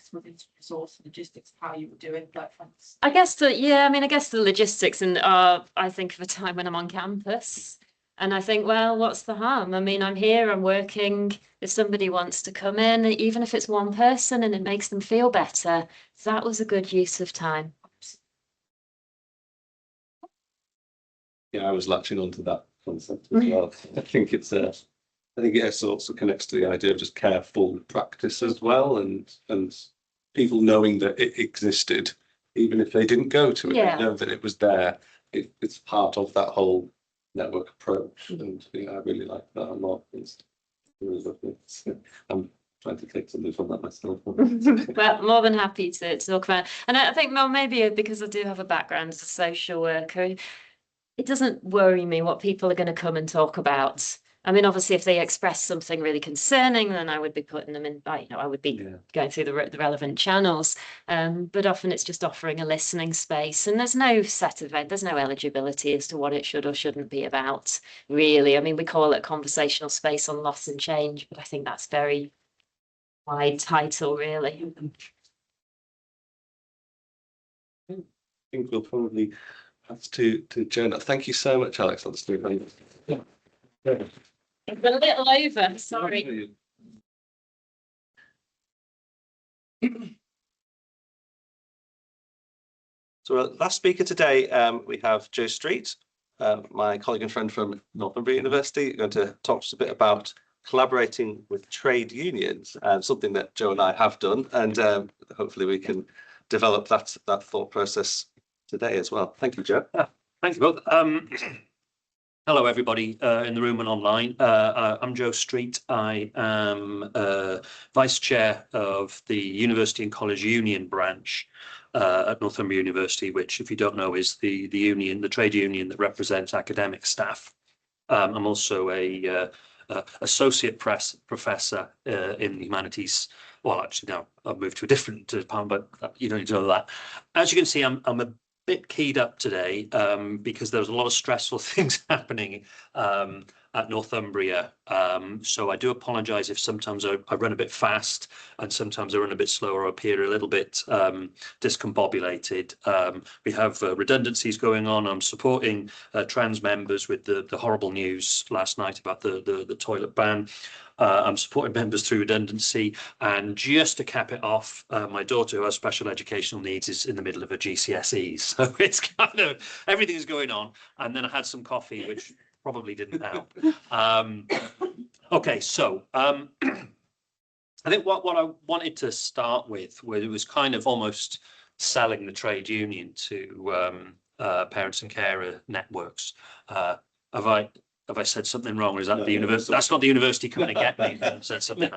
resource logistics, how you were doing like France? I guess I guess the logistics and I think of a time when I'm on campus and I think, well, what's the harm? I mean, I'm here, I'm working. If somebody wants to come in, even if it's one person and it makes them feel better, that was a good use of time. Yeah, I was latching onto that concept as well. I think it also connects to the idea of just careful practice as well, and people knowing that it existed, even if they didn't go to it, Yeah. they know that it was there. It's part of that whole network approach, and I really like that a lot. It's really lovely. I'm trying to take something from that myself. Well, more than happy to talk about it. And I think, well, maybe because I do have a background as a social worker, it doesn't worry me what people are going to come and talk about. I mean, obviously, if they express something really concerning, then I would be putting them in, I would be going through the relevant channels. But often it's just offering a listening space, and there's no there's no eligibility as to what it should or shouldn't be about, really. I mean, we call it conversational space on loss and change, but I think that's very wide title, really. I think we'll probably have to Jonah. Thank you so much, Alex. That's been I've been a little over, sorry. So our last speaker today, we have Jo Street, my colleague and friend from Northumbria University, going to talk to us a bit about collaborating with trade unions, something that Jo and I have done, and hopefully we can develop that thought process today as well. Thank you, Jo. Thank you both. Hello, everybody in the room and online. I'm Jo Street. I am Vice Chair of the University and College Union branch at Northumbria University, which, if you don't know, is the union, the trade union that represents academic staff. I'm also a associate professor in the humanities. Well, actually, now I've moved to a different department, but you don't need to know that. As you can see, I'm a bit keyed up today because there's a lot of stressful things happening at Northumbria. So I do apologise if sometimes I run a bit fast and sometimes I run a bit slower, or appear a little bit discombobulated. We have redundancies going on. I'm supporting trans members with the horrible news last night about the toilet ban. I'm supporting members through redundancy, and just to cap it off, my daughter, who has special educational needs, is in the middle of her GCSEs, so it's kind of everything's going on. And then I had some coffee, which probably didn't help. Okay, so I think what I wanted to start with was kind of almost selling the trade union to parents and carer networks. Have I said something wrong, or is that no, the university? That's not the university coming to get me. Said something.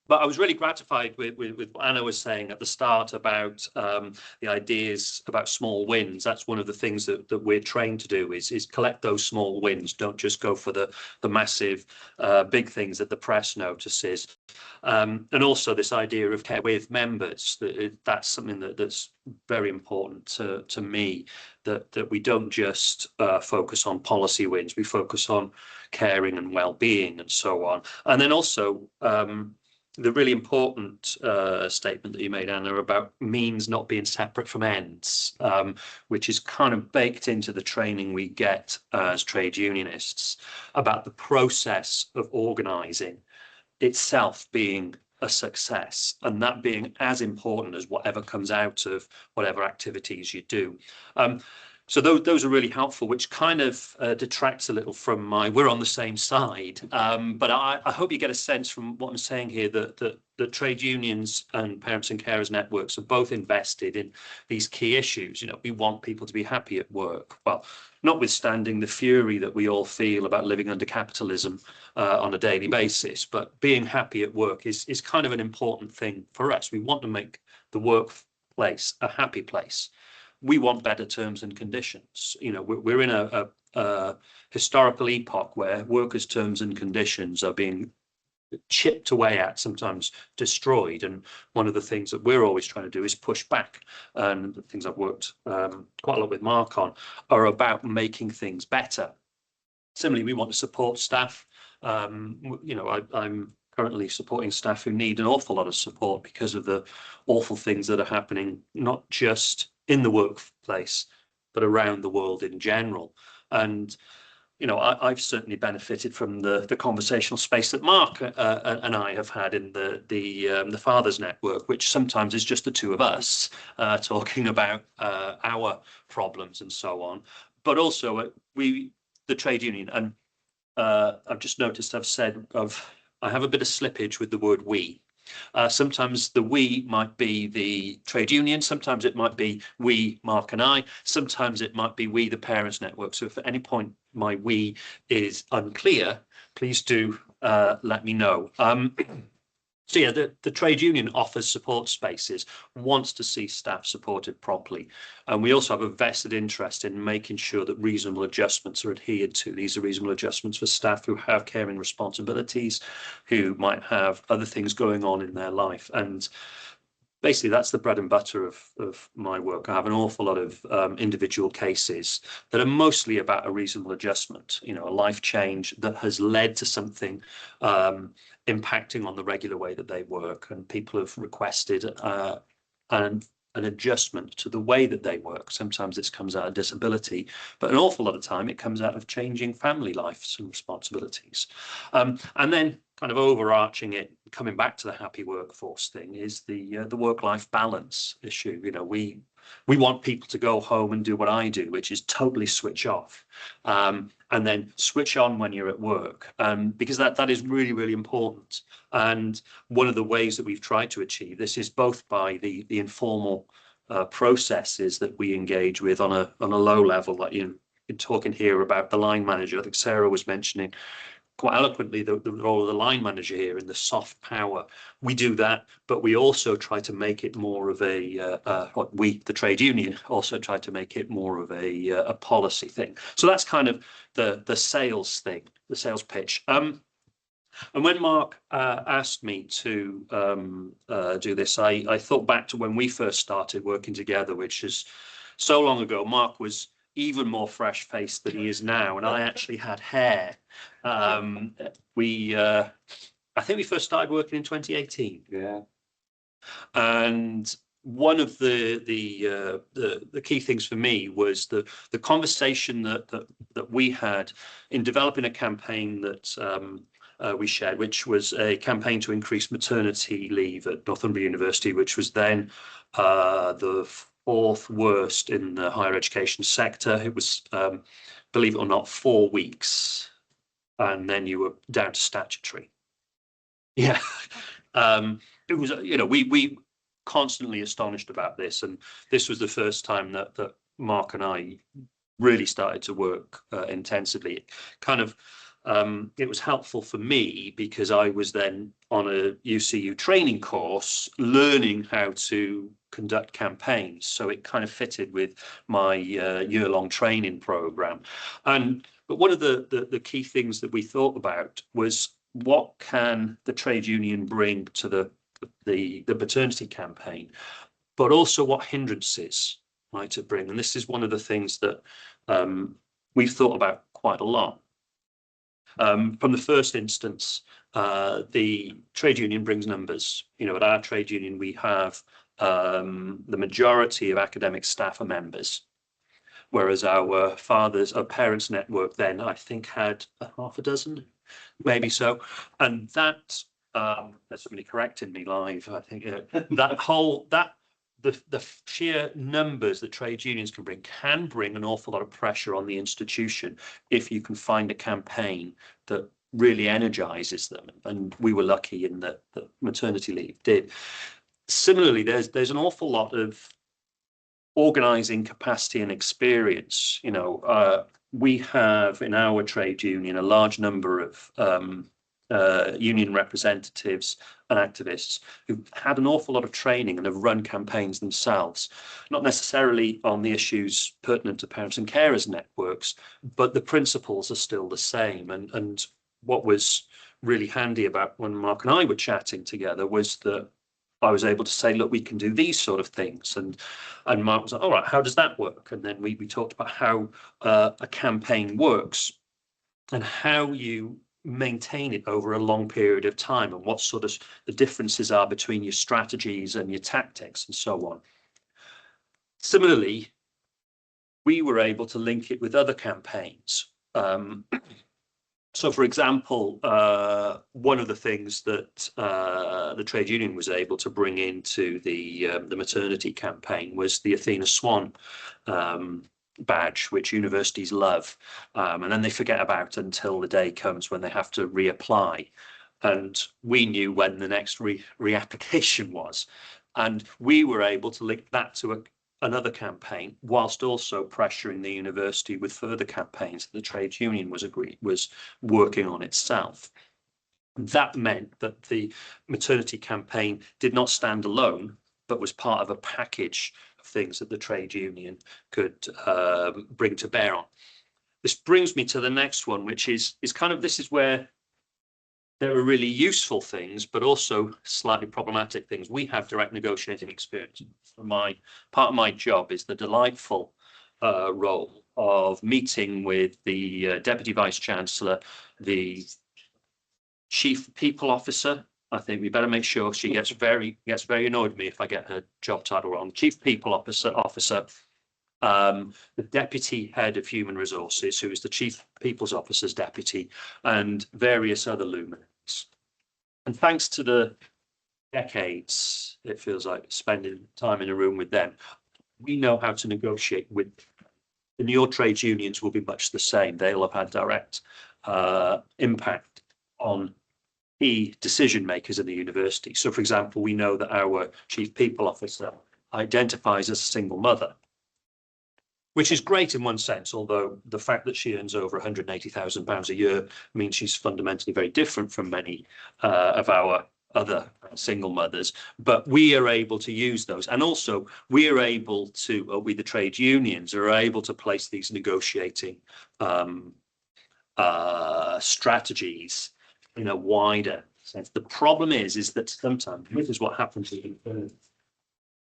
But I was really gratified with what Anna was saying at the start about the ideas about small wins. That's one of the things that we're trained to do is collect those small wins. Don't just go for the massive big things that the press notices. And also this idea of care with members. That's something that's very important to me. That we don't just focus on policy wins. We focus on caring and well-being and so on. And then also the really important statement that you made, Anna, about means not being separate from ends, which is kind of baked into the training we get as trade unionists about the process of organising itself being a success, and that being as important as whatever comes out of whatever activities you do. So those are really helpful, which kind of detracts a little from we're on the same side. But I hope you get a sense from what I'm saying here that trade unions and parents and carers networks are both invested in these key issues. You know, we want people to be happy at work. Well, notwithstanding the fury that we all feel about living under capitalism on a daily basis, but being happy at work is kind of an important thing for us. We want to make the workplace a happy place. We want better terms and conditions. You know, we're in a historical epoch where workers' terms and conditions are being chipped away at, sometimes destroyed. And one of the things that we're always trying to do is push back. And the things I've worked quite a lot with Mark on are about making things better. Similarly, we want to support staff. You know, I'm currently supporting staff who need an awful lot of support because of the awful things that are happening, not just in the workplace, but around the world in general. And you know, I've certainly benefited from the conversational space that Mark and I have had in the Fathers Network, which sometimes is just the two of us talking about our problems and so on. But also the trade union, and I've just noticed I have a bit of slippage with the word we. Sometimes the we might be the trade union, sometimes it might be we, Mark and I, sometimes it might be we, the Parents Network. So if at any point my we is unclear, please do let me know. So yeah, the trade union offers support spaces, wants to see staff supported properly. And we also have a vested interest in making sure that reasonable adjustments are adhered to. These are reasonable adjustments for staff who have caring responsibilities, who might have other things going on in their life. And basically, that's the bread and butter of my work. I have an awful lot of individual cases that are mostly about a reasonable adjustment, you know, a life change that has led to something impacting on the regular way that they work. And people have requested an adjustment to the way that they work. Sometimes this comes out of disability, but an awful lot of time it comes out of changing family lives and responsibilities. And then kind of overarching it, coming back to the happy workforce thing, is the work-life balance issue. You know, we want people to go home and do what I do, which is totally switch off, and then switch on when you're at work, because that is really, really important. And one of the ways that we've tried to achieve this is both by the informal processes that we engage with on a low level, like you're talking here about the line manager. I think Sarah was mentioning quite eloquently the role of the line manager here in the soft power. We do that, but we also try to make it more of the trade union, also try to make it more of a policy thing. So that's kind of the sales thing, the sales pitch. And when Mark asked me to do this, I thought back to when we first started working together, which is so long ago. Mark was even more fresh-faced than he is now, and I actually had hair. I think we first started working in 2018. Yeah. And one of the key things for me was the conversation that we had in developing a campaign that we shared, which was a campaign to increase maternity leave at Northumbria University, which was then the fourth worst in the higher education sector. It was, believe it or not, 4 weeks, and then you were down to statutory. Yeah, it was. You know, we constantly astonished about this, and this was the first time that Mark and I really started to work intensively. Kind of, it was helpful for me because I was then on a UCU training course learning how to conduct campaigns, so it kind of fitted with my year-long training program. But one of the key things that we thought about was, what can the trade union bring to the maternity campaign, but also what hindrances might it bring? And this is one of the things that we've thought about quite a lot. From the first instance, the trade union brings numbers. You know, at our trade union, we have the majority of academic staff are members, whereas our Parents Network then, I think, had half a dozen, maybe so. And that, there's somebody correcting me live, I think, the sheer numbers that trade unions can bring an awful lot of pressure on the institution if you can find a campaign that really energizes them. And we were lucky in that maternity leave did. Similarly, there's an awful lot of organising capacity and experience. You know, we have in our trade union a large number of union representatives and activists who've had an awful lot of training and have run campaigns themselves, not necessarily on the issues pertinent to parents and carers networks, but the principles are still the same. And what was really handy about when Mark and I were chatting together was that I was able to say, look, we can do these sort of things. And Mark was like, all right, how does that work? And then we talked about how a campaign works and how you maintain it over a long period of time, and what sort of the differences are between your strategies and your tactics and so on. Similarly, we were able to link it with other campaigns. So, for example, one of the things that the trade union was able to bring into the maternity campaign was the Athena Swan badge, which universities love, and then they forget about until the day comes when they have to reapply. And we knew when the next reapplication was, and we were able to link that to another campaign, whilst also pressuring the university with further campaigns that the trade union was working on itself. That meant that the maternity campaign did not stand alone, but was part of a package of things that the trade union could bring to bear on. This brings me to the next one, which is kind of, this is where there are really useful things, but also slightly problematic things. We have direct negotiating experience. Part of my job is the delightful role of meeting with the Deputy Vice Chancellor, the Chief People Officer. I think we better make sure she gets very annoyed with me if I get her job title wrong. Chief People Officer, the Deputy Head of Human Resources, who is the Chief People's Officer's Deputy, and various other luminaries. And thanks to the decades, it feels like, spending time in a room with them, we know how to negotiate with them. And your trade unions will be much the same. They'll have had direct impact on key decision makers in the university. So, for example, we know that our Chief People Officer identifies as a single mother, which is great in one sense, although the fact that she earns over £180,000 a year means she's fundamentally very different from many of our other single mothers. But we are able to use those, and also we are able to, with the trade unions, are able to place these negotiating strategies in a wider sense. The problem is that sometimes, this is what happens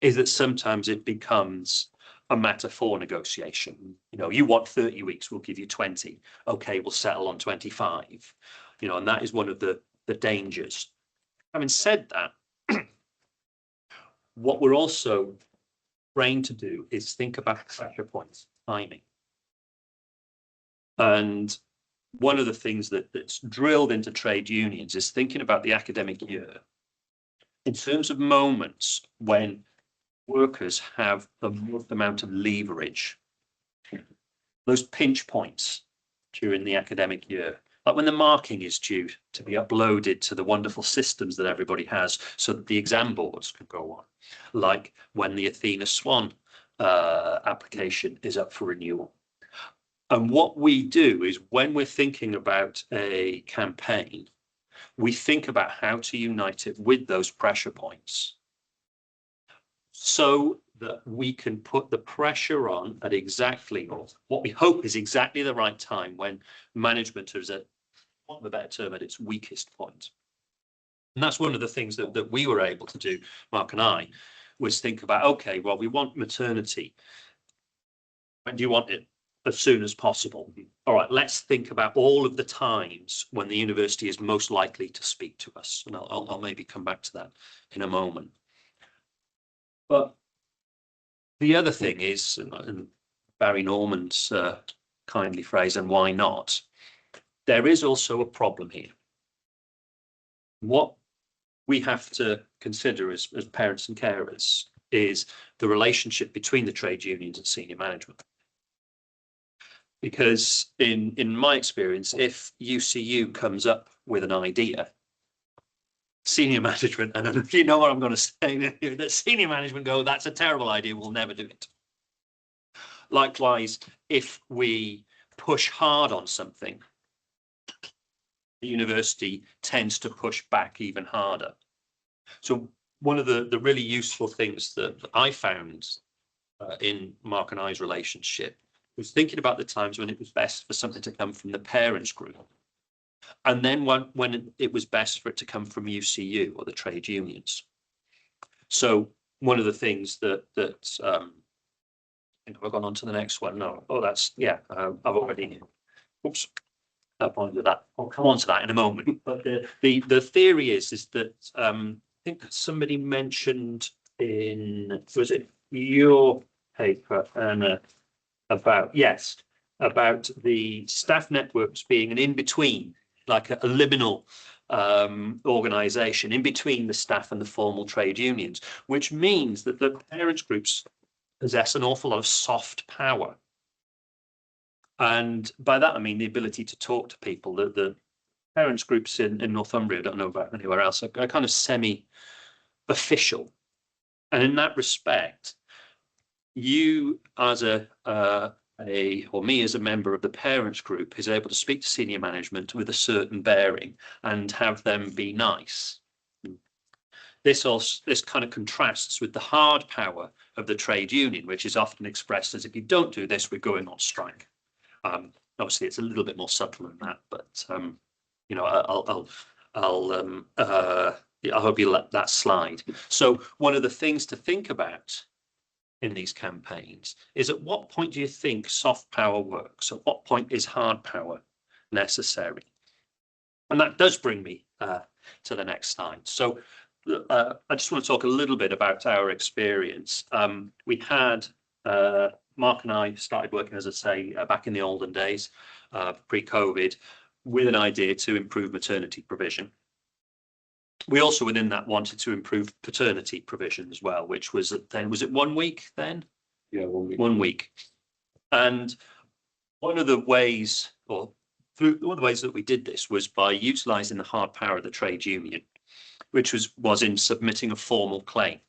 is that sometimes it becomes a matter for negotiation. You know, you want 30 weeks, we'll give you 20. Okay, we'll settle on 25. You know, and that is one of the dangers. Having said that, what we're also trained to do is think about pressure points, timing. And one of the things that's drilled into trade unions is thinking about the academic year in terms of moments when workers have the most amount of leverage, those pinch points during the academic year, like when the marking is due to be uploaded to the wonderful systems that everybody has so that the exam boards can go on, like when the Athena Swan application is up for renewal. And what we do is, when we're thinking about a campaign, we think about how to unite it with those pressure points, so that we can put the pressure on at exactly, or what we hope is exactly the right time, when management is at, for want of a better term, at its weakest point. And that's one of the things that we were able to do, Mark and I, was think about, okay, well, we want maternity. When do you want it? As soon as possible. All right, let's think about all of the times when the university is most likely to speak to us. And I'll maybe come back to that in a moment. But the other thing is, and Barry Norman's kindly phrase, and why not? There is also a problem here. What we have to consider as parents and carers is the relationship between the trade unions and senior management. Because in my experience, if UCU comes up with an idea, senior management, and if you know what I'm going to say, that senior management go, that's a terrible idea, we'll never do it. Likewise, if we push hard on something, the university tends to push back even harder. So one of the really useful things that I found in Mark and I's relationship was thinking about the times when it was best for something to come from the parents group, and then when it was best for it to come from UCU or the trade unions. So one of the things that I've gone on to the next one. No, oh, that's, yeah, I've already, oops. point of that. I'll come on to that in a moment. But the theory is that I think somebody mentioned was it your paper, Anna, about the staff networks being an in-between, like a liminal organisation in between the staff and the formal trade unions, which means that the parents groups possess an awful lot of soft power. And by that, I mean the ability to talk to people. The parents groups in Northumbria, I don't know about anywhere else, are kind of semi-official. And in that respect, you as or me as a member of the parents group is able to speak to senior management with a certain bearing and have them be nice. This kind of contrasts with the hard power of the trade union, which is often expressed as, if you don't do this, we're going on strike. Obviously, it's a little bit more subtle than that, but you know, I hope you let that slide. So one of the things to think about in these campaigns is, at what point do you think soft power works? At what point is hard power necessary? And that does bring me to the next slide. So I just want to talk a little bit about our experience. We had Mark and I started working, as I say, back in the olden days, pre-COVID, with an idea to improve maternity provision. We also, within that, wanted to improve paternity provision as well, which was then, was it 1 week then? Yeah, 1 week. 1 week. And one of the ways, one of the ways that we did this was by utilising the hard power of the trade union, which was in submitting a formal claim.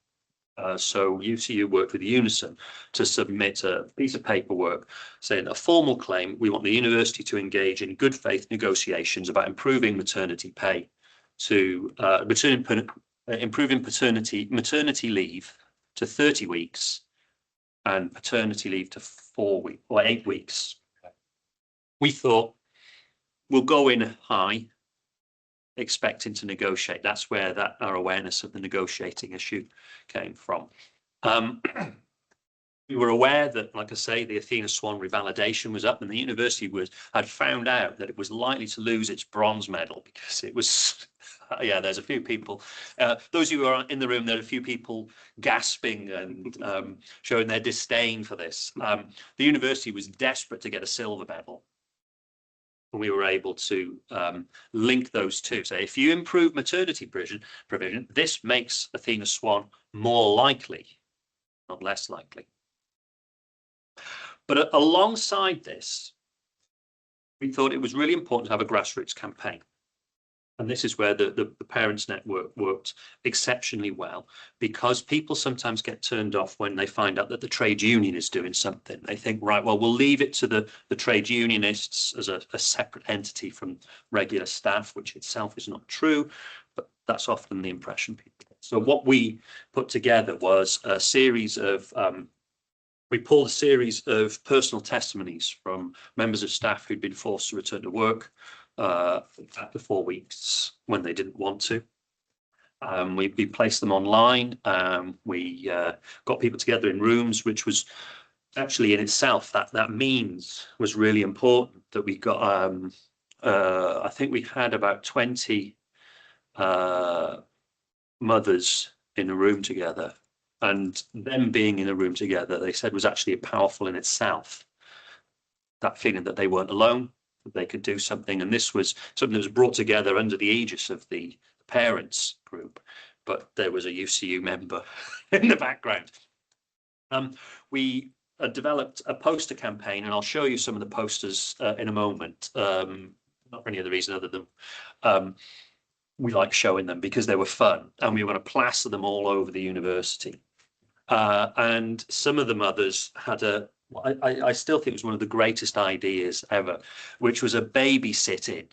So UCU worked with Unison to submit a piece of paperwork saying a formal claim. We want the university to engage in good faith negotiations about improving maternity pay, to improving maternity leave to 30 weeks and paternity leave to 4 weeks or 8 weeks. We thought we'll go in high, expecting to negotiate. That's where our awareness of the negotiating issue came from. We were aware that, like I say, the Athena Swan revalidation was up, and the university had found out that it was likely to lose its bronze medal because it was, yeah, there's a few people, those who are in the room, there are a few people gasping and showing their disdain for this. The university was desperate to get a silver medal. And we were able to link those two. So if you improve maternity provision, this makes Athena Swan more likely, not less likely. But alongside this, we thought it was really important to have a grassroots campaign. And this is where the Parents Network worked exceptionally well, because people sometimes get turned off when they find out that the trade union is doing something. They think, right, well, we'll leave it to the trade unionists as a separate entity from regular staff, which itself is not true, but that's often the impression people get. So what we put together was a series of, we pulled a series of personal testimonies from members of staff who'd been forced to return to work after 4 weeks when they didn't want to. We placed them online. We got people together in rooms, which was actually in itself, that means was really important, that we got, I think we had about 20 mothers in a room together, and them being in a room together, they said, was actually powerful in itself. That feeling that they weren't alone, that they could do something. And this was something that was brought together under the aegis of the parents group, but there was a UCU member in the background. We developed a poster campaign, and I'll show you some of the posters in a moment, not for any other reason other than we like showing them because they were fun, and we want to plaster them all over the university. And some of the mothers had I still think it was one of the greatest ideas ever, which was a baby-sit-in,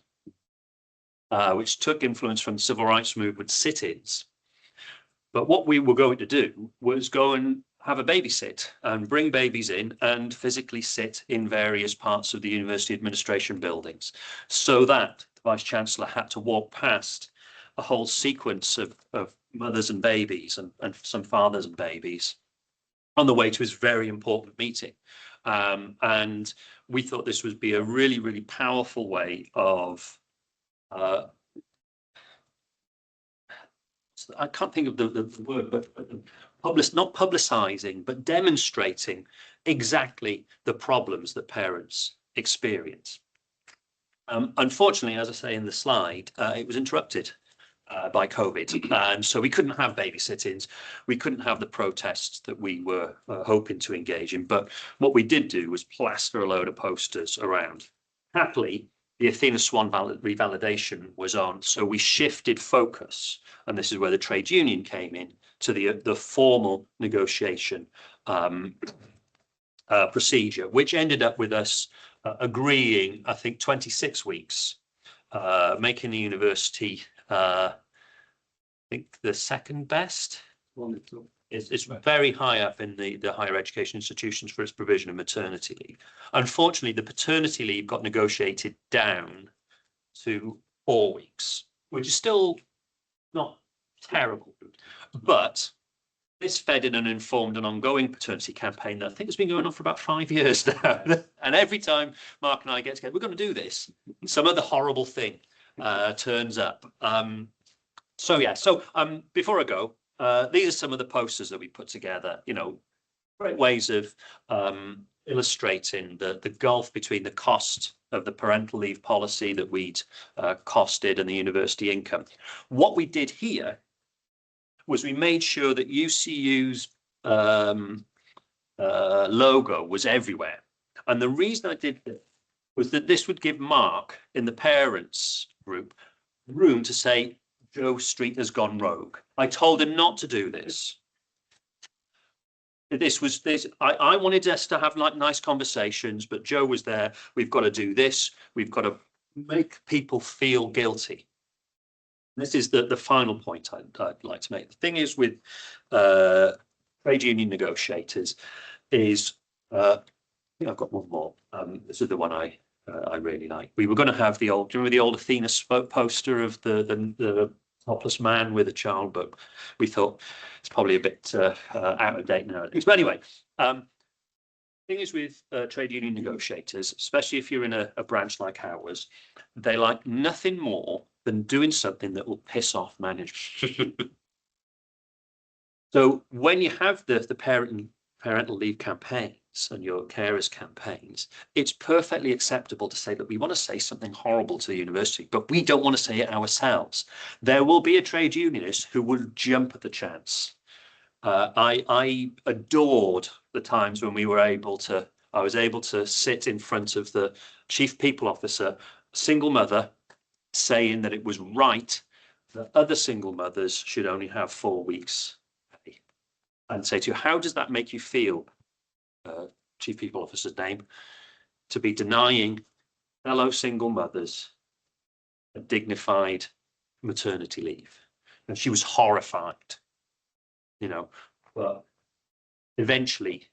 which took influence from the civil rights movement sit-ins. But what we were going to do was go and have a babysit and bring babies in and physically sit in various parts of the university administration buildings, so that the Vice-Chancellor had to walk past a whole sequence of mothers and babies and some fathers and babies, on the way to his very important meeting. And we thought this would be a really, really powerful way of, I can't think of the word, but not publicising, but demonstrating exactly the problems that parents experience. Unfortunately, as I say in the slide, it was interrupted by COVID, and so we couldn't have babysittings, we couldn't have the protests that we were hoping to engage in. But what we did do was plaster a load of posters around. Happily, the Athena Swan revalidation was on, so we shifted focus, and this is where the trade union came in, to the formal negotiation procedure, which ended up with us agreeing, I think, 26 weeks, making the university, I think, the second best. It's very high up in the higher education institutions for its provision of maternity leave. Unfortunately, the paternity leave got negotiated down to 4 weeks, which is still not terrible, but this fed in an informed and ongoing paternity campaign that I think has been going on for about 5 years now. And every time Mark and I get together, we're going to do this, some other horrible thing turns up. Before I go, these are some of the posters that we put together, you know, great ways of illustrating the gulf between the cost of the parental leave policy that we'd costed and the university income. What we did here was we made sure that UCU's logo was everywhere. And the reason I did this was that this would give Mark in the parents group room to say, Joe Street has gone rogue. I told him not to do this. I wanted us to have like nice conversations, but Joe was there. We've got to do this. We've got to make people feel guilty. This is the final point I'd like to make. The thing is with trade union negotiators is, I think I've got one more. This is the one I really like. We were going to have the old, do you remember the old Athena poster of the topless man with a child, but we thought it's probably a bit out of date nowadays. But anyway, thing is with trade union negotiators, especially if you're in a branch like ours, they like nothing more than doing something that will piss off management. So when you have the parental leave campaigns and your carers campaigns, it's perfectly acceptable to say that we want to say something horrible to the university, but we don't want to say it ourselves. There will be a trade unionist who will jump at the chance. I adored the times when I was able to sit in front of the chief people officer, single mother, saying that it was right that other single mothers should only have 4 weeks pay, and say to you, how does that make you feel, chief people officer's name, to be denying fellow single mothers a dignified maternity leave? And she was horrified, you know, but eventually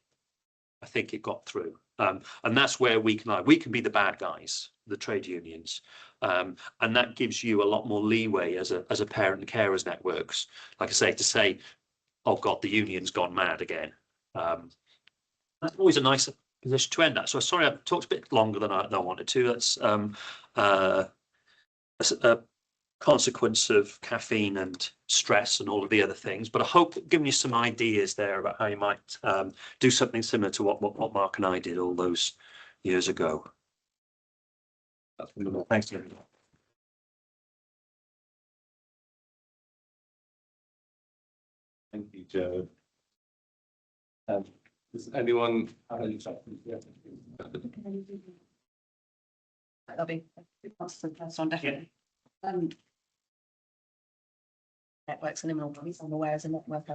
I think it got through. And that's where we can be the bad guys, the trade unions. And that gives you a lot more leeway as a parent and carers networks, like I say, to say, oh God, the union's gone mad again. That's always a nice position to end at. So sorry, I've talked a bit longer than I wanted to. That's a consequence of caffeine and stress and all of the other things. But I hope I've given you some ideas there about how you might do something similar to what Mark and I did all those years ago. Thanks, everyone. Thank you, Joe. Does anyone have any questions? That'll be the first one, definitely. Networks and imminent bodies, I'm aware as a network.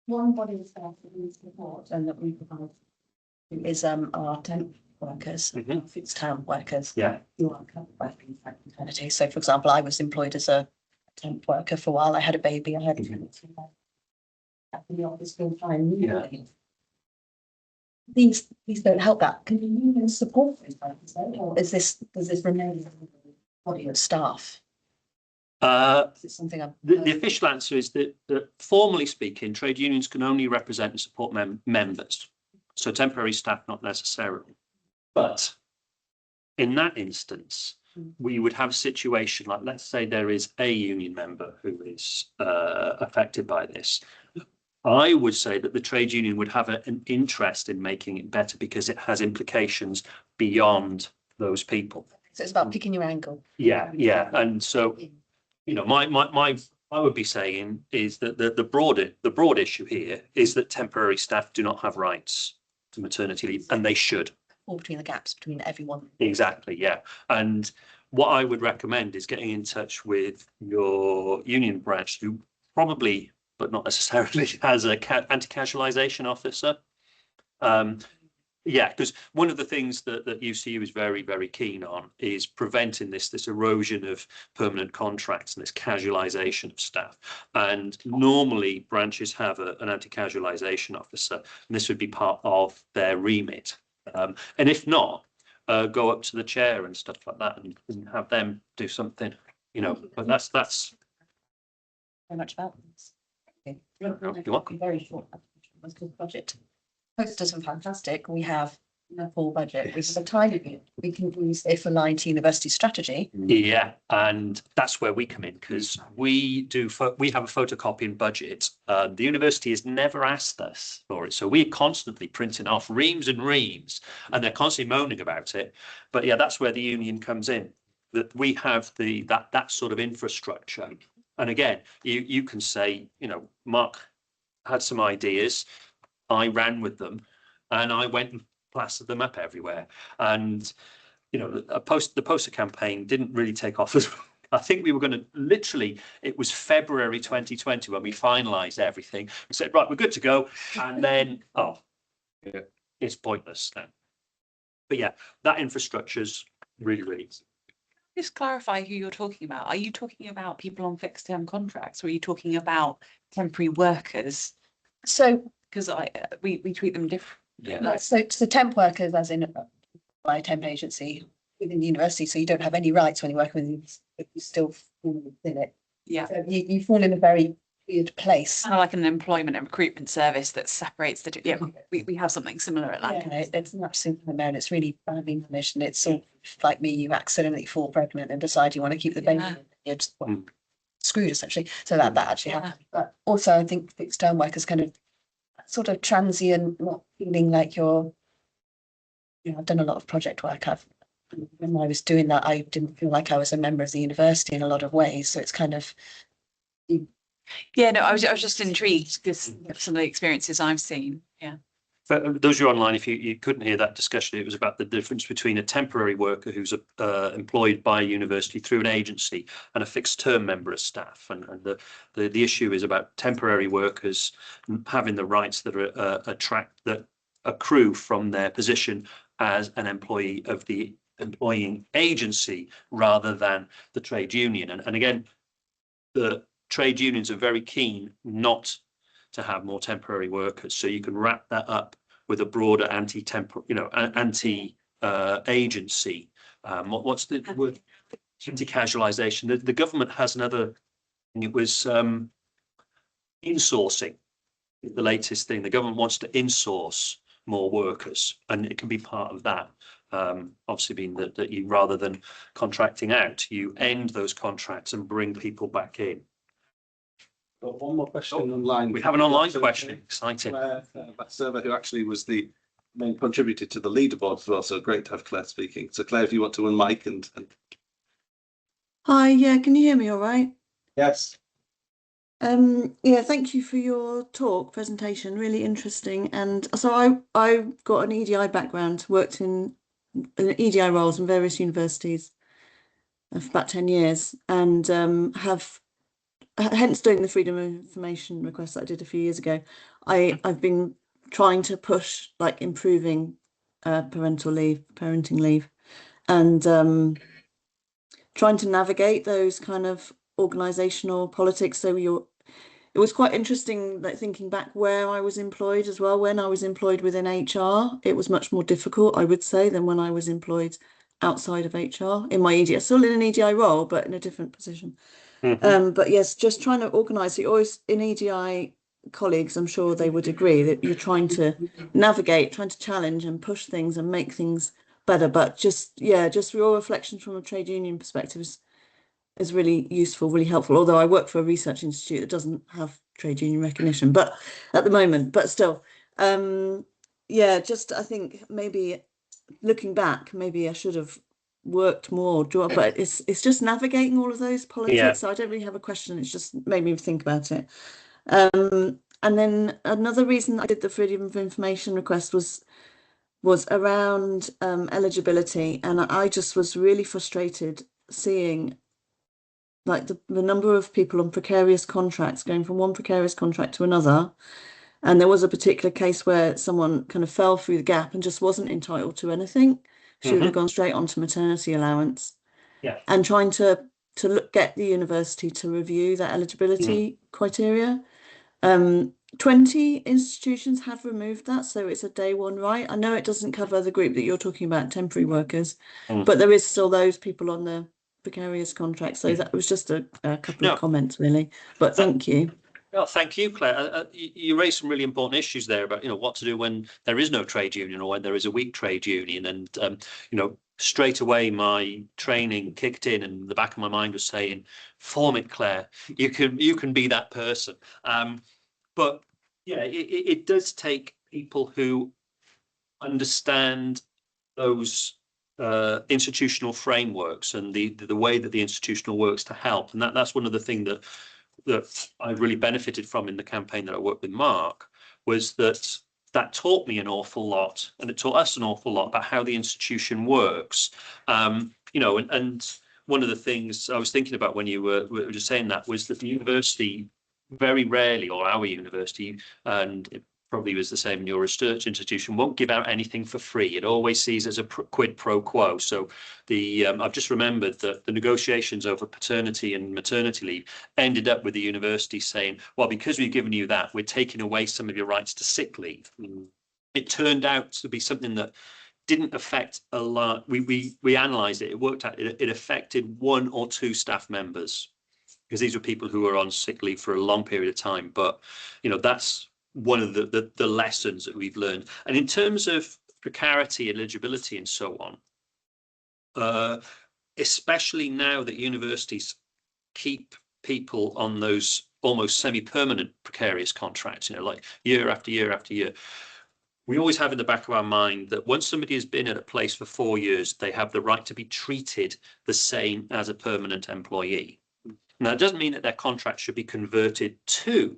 One body of staff that we support and that we provide is our temp workers, fixed term workers. Yeah. Who are working for maternity. So, for example, I was employed as a temp worker for a while. I had a baby. I had at the office full time. Yeah. These don't help that. Can the union support this, or does this remain a body of staff? Is it something I'm? The official answer is that formally speaking, trade unions can only represent and support members. So temporary staff, not necessarily. But in that instance, we would have a situation like, let's say there is a union member who is affected by this. I would say that the trade union would have an interest in making it better because it has implications beyond those people. So it's about picking your angle. Yeah, yeah. And so, you know, I would be saying is that the broad issue here is that temporary staff do not have rights to maternity leave, and they should. Or between the gaps between everyone. Exactly, yeah. And what I would recommend is getting in touch with your union branch, who probably, but not necessarily, has a anti-casualisation officer. Yeah, because one of the things that UCU is very, very keen on is preventing this erosion of permanent contracts and this casualisation of staff. And normally branches have an anti-casualisation officer, and this would be part of their remit. And if not, go up to the chair and stuff like that and have them do something, you know. But that's Very much about this. Okay. You're welcome. Very short. Budget. Posters are fantastic. We have a full budget. We have a tiny bit. We can use it for line to university strategy. Yeah, and that's where we come in, because we have a photocopying budget. The university has never asked us for it, so we're constantly printing off reams and reams, and they're constantly moaning about it. But yeah, that's where the union comes in. That we have that sort of infrastructure. And again, you can say, you know, Mark had some ideas. I ran with them, and I went and plastered them up everywhere. And you know, the poster campaign didn't really take off as well. I think we were going to literally, it was February 2020 when we finalised everything. We said, right, we're good to go, and then yeah, it's pointless now. But yeah, that infrastructure's really. Just clarify who you're talking about. Are you talking about people on fixed term contracts, or are you talking about temporary workers? So Because we treat them different. Yeah. so temp workers, as in by a temp agency within the university, so you don't have any rights when you're working with them, but you still fall within it. Yeah. So you fall in a very weird place. Kind of like an employment and recruitment service that separates the two. Yeah, we have something similar at Yeah, Lancaster. it's not simple known. It's really badly managed, and it's sort of like me. You accidentally fall pregnant and decide you want to keep the baby. Yeah. You're just screwed essentially. So that actually Yeah. happens. But also, I think fixed term workers kind of sort of transient, not feeling like you're. You know, I've done a lot of project work. When I was doing that, I didn't feel like I was a member of the university in a lot of ways. So it's kind of. Yeah, no, I was just intrigued because some of the experiences I've seen. Yeah. For those who are online, if you couldn't hear that discussion, it was about the difference between a temporary worker who's employed by a university through an agency and a fixed term member of staff. And the issue is about temporary workers having the rights that accrue from their position as an employee of the employing agency rather than the trade union. And again, the trade unions are very keen not to have more temporary workers, so you can wrap that up with a broader anti-agency. What's the word? Anti-casualisation. The government has another. It was insourcing. The latest thing. The government wants to insource more workers, and it can be part of that. Obviously, being that you, rather than contracting out, you end those contracts and bring people back in. Got one more question online. We have an online question. Exciting. Claire, Sarah, who actually was the main contributor to the leaderboard as well. So great to have Claire speaking. So Claire, if you want to unmic and. Hi, yeah, can you hear me all right? Yes. Yeah, thank you for your presentation, really interesting. And so I've got an EDI background, worked in EDI roles in various universities for about 10 years, and have hence doing the freedom of information request that I did a few years ago. I've been trying to push like improving parenting leave, and trying to navigate those kind of organizational politics. So it was quite interesting, like thinking back where I was employed as well. When I was employed within HR, it was much more difficult, I would say, than when I was employed outside of HR in my EDI, still in an EDI role, but in a different position. But yes, just trying to organise it. Always in EDI colleagues, I'm sure they would agree that you're trying to navigate, trying to challenge and push things and make things better. But just your reflections from a trade union perspective is really useful, really helpful. Although I work for a research institute that doesn't have trade union recognition, but at the moment, but still, just I think maybe looking back, maybe I should have worked more, but it's just navigating all of those politics. Yeah. So I don't really have a question. It's just made me think about it. And then another reason I did the freedom of information request was around eligibility, and I just was really frustrated seeing like the number of people on precarious contracts going from one precarious contract to another. And there was a particular case where someone kind of fell through the gap and just wasn't entitled to anything. She would have gone straight onto maternity allowance. Yeah. And trying to get the university to review that eligibility criteria. 20 institutions have removed that, so it's a day one right. I know it doesn't cover the group that you're talking about, temporary workers, but there is still those people on the precarious contracts. So that was just a couple of comments, really. But thank you. Well, thank you, Claire. You raised some really important issues there about, what to do when there is no trade union or when there is a weak trade union. And, straight away my training kicked in and the back of my mind was saying, form it, Claire. You can be that person. But yeah, it does take people who understand those institutional frameworks and the way that the institutional works to help. And that's one of the things that I really benefited from in the campaign that I worked with Mark, was that taught me an awful lot, and it taught us an awful lot about how the institution works. And one of the things I was thinking about when you were just saying that was that the university very rarely, or our university, and it probably was the same in your research institution, won't give out anything for free. It always sees as a quid pro quo. So I've just remembered that the negotiations over paternity and maternity leave ended up with the university saying, well, because we've given you that, we're taking away some of your rights to sick leave. It turned out to be something that didn't affect a lot. We analysed it. It worked out. It affected 1 or 2 staff members, because these were people who were on sick leave for a long period of time. But that's one of the lessons that we've learned. And in terms of precarity, eligibility, and so on, especially now that universities keep people on those almost semi-permanent precarious contracts, like year after year after year, we always have in the back of our mind that once somebody has been at a place for 4 years, they have the right to be treated the same as a permanent employee. Now, it doesn't mean that their contract should be converted to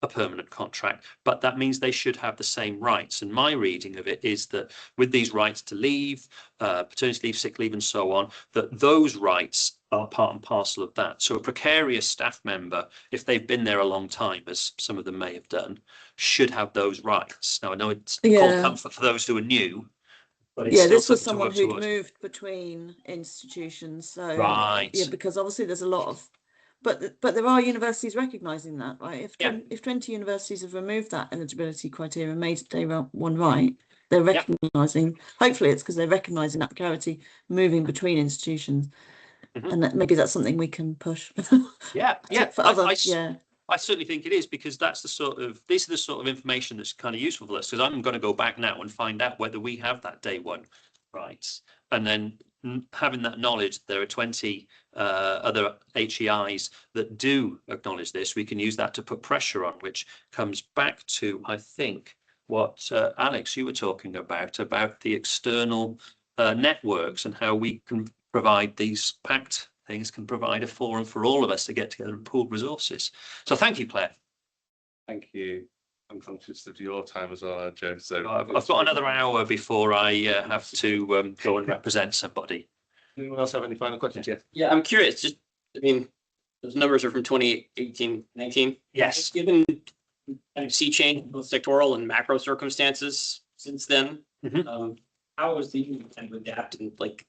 a permanent contract, but that means they should have the same rights. And my reading of it is that with these rights to leave, paternity leave, sick leave, and so on, that those rights are part and parcel of that. So a precarious staff member, if they've been there a long time, as some of them may have done, should have those rights. Now, I know it's cold comfort for those who are new, but it's this was someone who'd moved between institutions. So right. Because obviously there's a lot of, but there are universities recognising that, right? If 20 universities have removed that eligibility criteria and made day one right, they're recognising. Hopefully, it's because they're recognising that precarity moving between institutions, and that maybe that's something we can push. For others, I certainly think it is, because these are the sort of information that's kind of useful for us, because I'm going to go back now and find out whether we have that day one rights, and then having that knowledge, there are 20 other HEIs that do acknowledge this. We can use that to put pressure on, which comes back to, I think, what Alex, you were talking about the external networks and how we can provide these PACT things, can provide a forum for all of us to get together and pool resources. So thank you, Claire. Thank you. I'm conscious of your time as well, Joe. So I've got another hour before I have to go and represent somebody. Anyone else have any final questions? Yeah, I'm curious. Just, those numbers are from 2018, 19. Yes. Given sea change, both sectoral and macro circumstances since then, how has the union tend to adapt? And it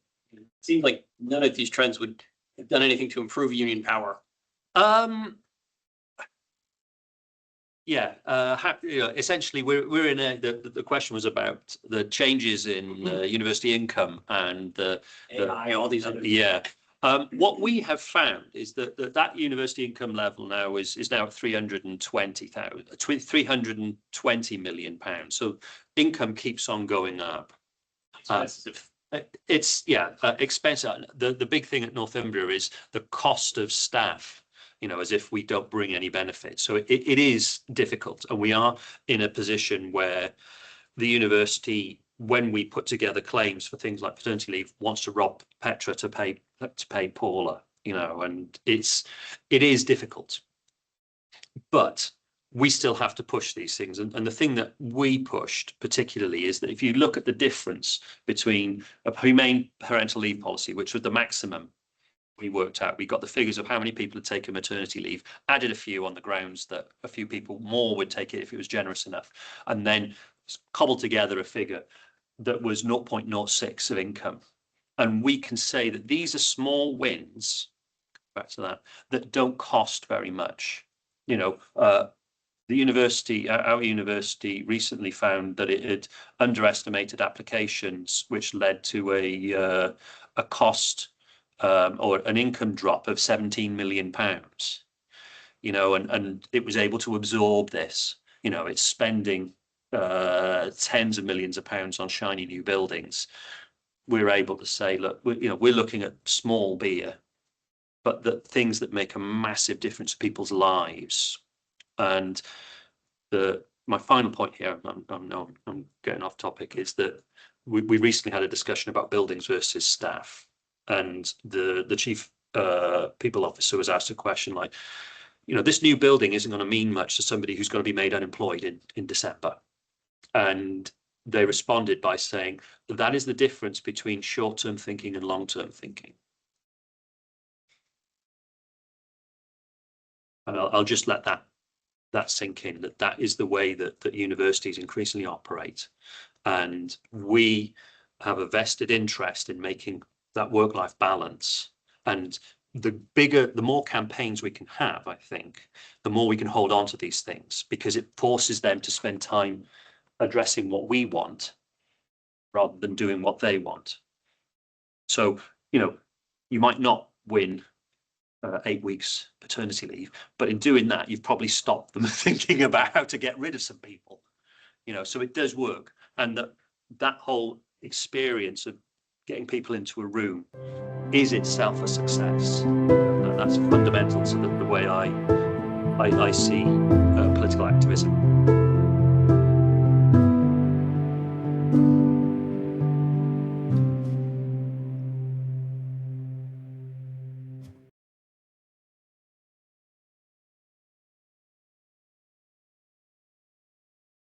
seems like none of these trends would have done anything to improve union power. Essentially, we're in the question was about the changes in university income and the AI, all these other. What we have found is that university income level now is now at 320 million pounds. So income keeps on going up. Expensive. It's expensive. The big thing at Northumbria is the cost of staff, as if we don't bring any benefit. So it is difficult, and we are in a position where the university, when we put together claims for things like paternity leave, wants to rob Petra to pay Paula, and it is difficult. But we still have to push these things. And the thing that we pushed particularly is that if you look at the difference between a humane parental leave policy, which was the maximum we worked out, we got the figures of how many people had taken maternity leave, added a few on the grounds that a few people more would take it if it was generous enough, and then cobbled together a figure that was 0.06 of income. And we can say that these are small wins, back to that don't cost very much. The university, our university recently found that it had underestimated applications, which led to a cost or an income drop of £17 million, and it was able to absorb this. It's spending tens of millions of pounds on shiny new buildings. We're able to say, look, we're looking at small beer, but the things that make a massive difference to people's lives. And my final point here, I'm getting off topic, is that we recently had a discussion about buildings versus staff, and the chief people officer was asked a question like, this new building isn't going to mean much to somebody who's going to be made unemployed in December. And they responded by saying that is the difference between short-term thinking and long-term thinking. And I'll just let that sink in, that is the way that universities increasingly operate. And we have a vested interest in making that work-life balance. And the more campaigns we can have, I think, the more we can hold on to these things, because it forces them to spend time addressing what we want rather than doing what they want. So, you might not win 8 weeks paternity leave, but in doing that, you've probably stopped them thinking about how to get rid of some people. So it does work, and that whole experience of getting people into a room is itself a success. And that's fundamental to the way I see political activism.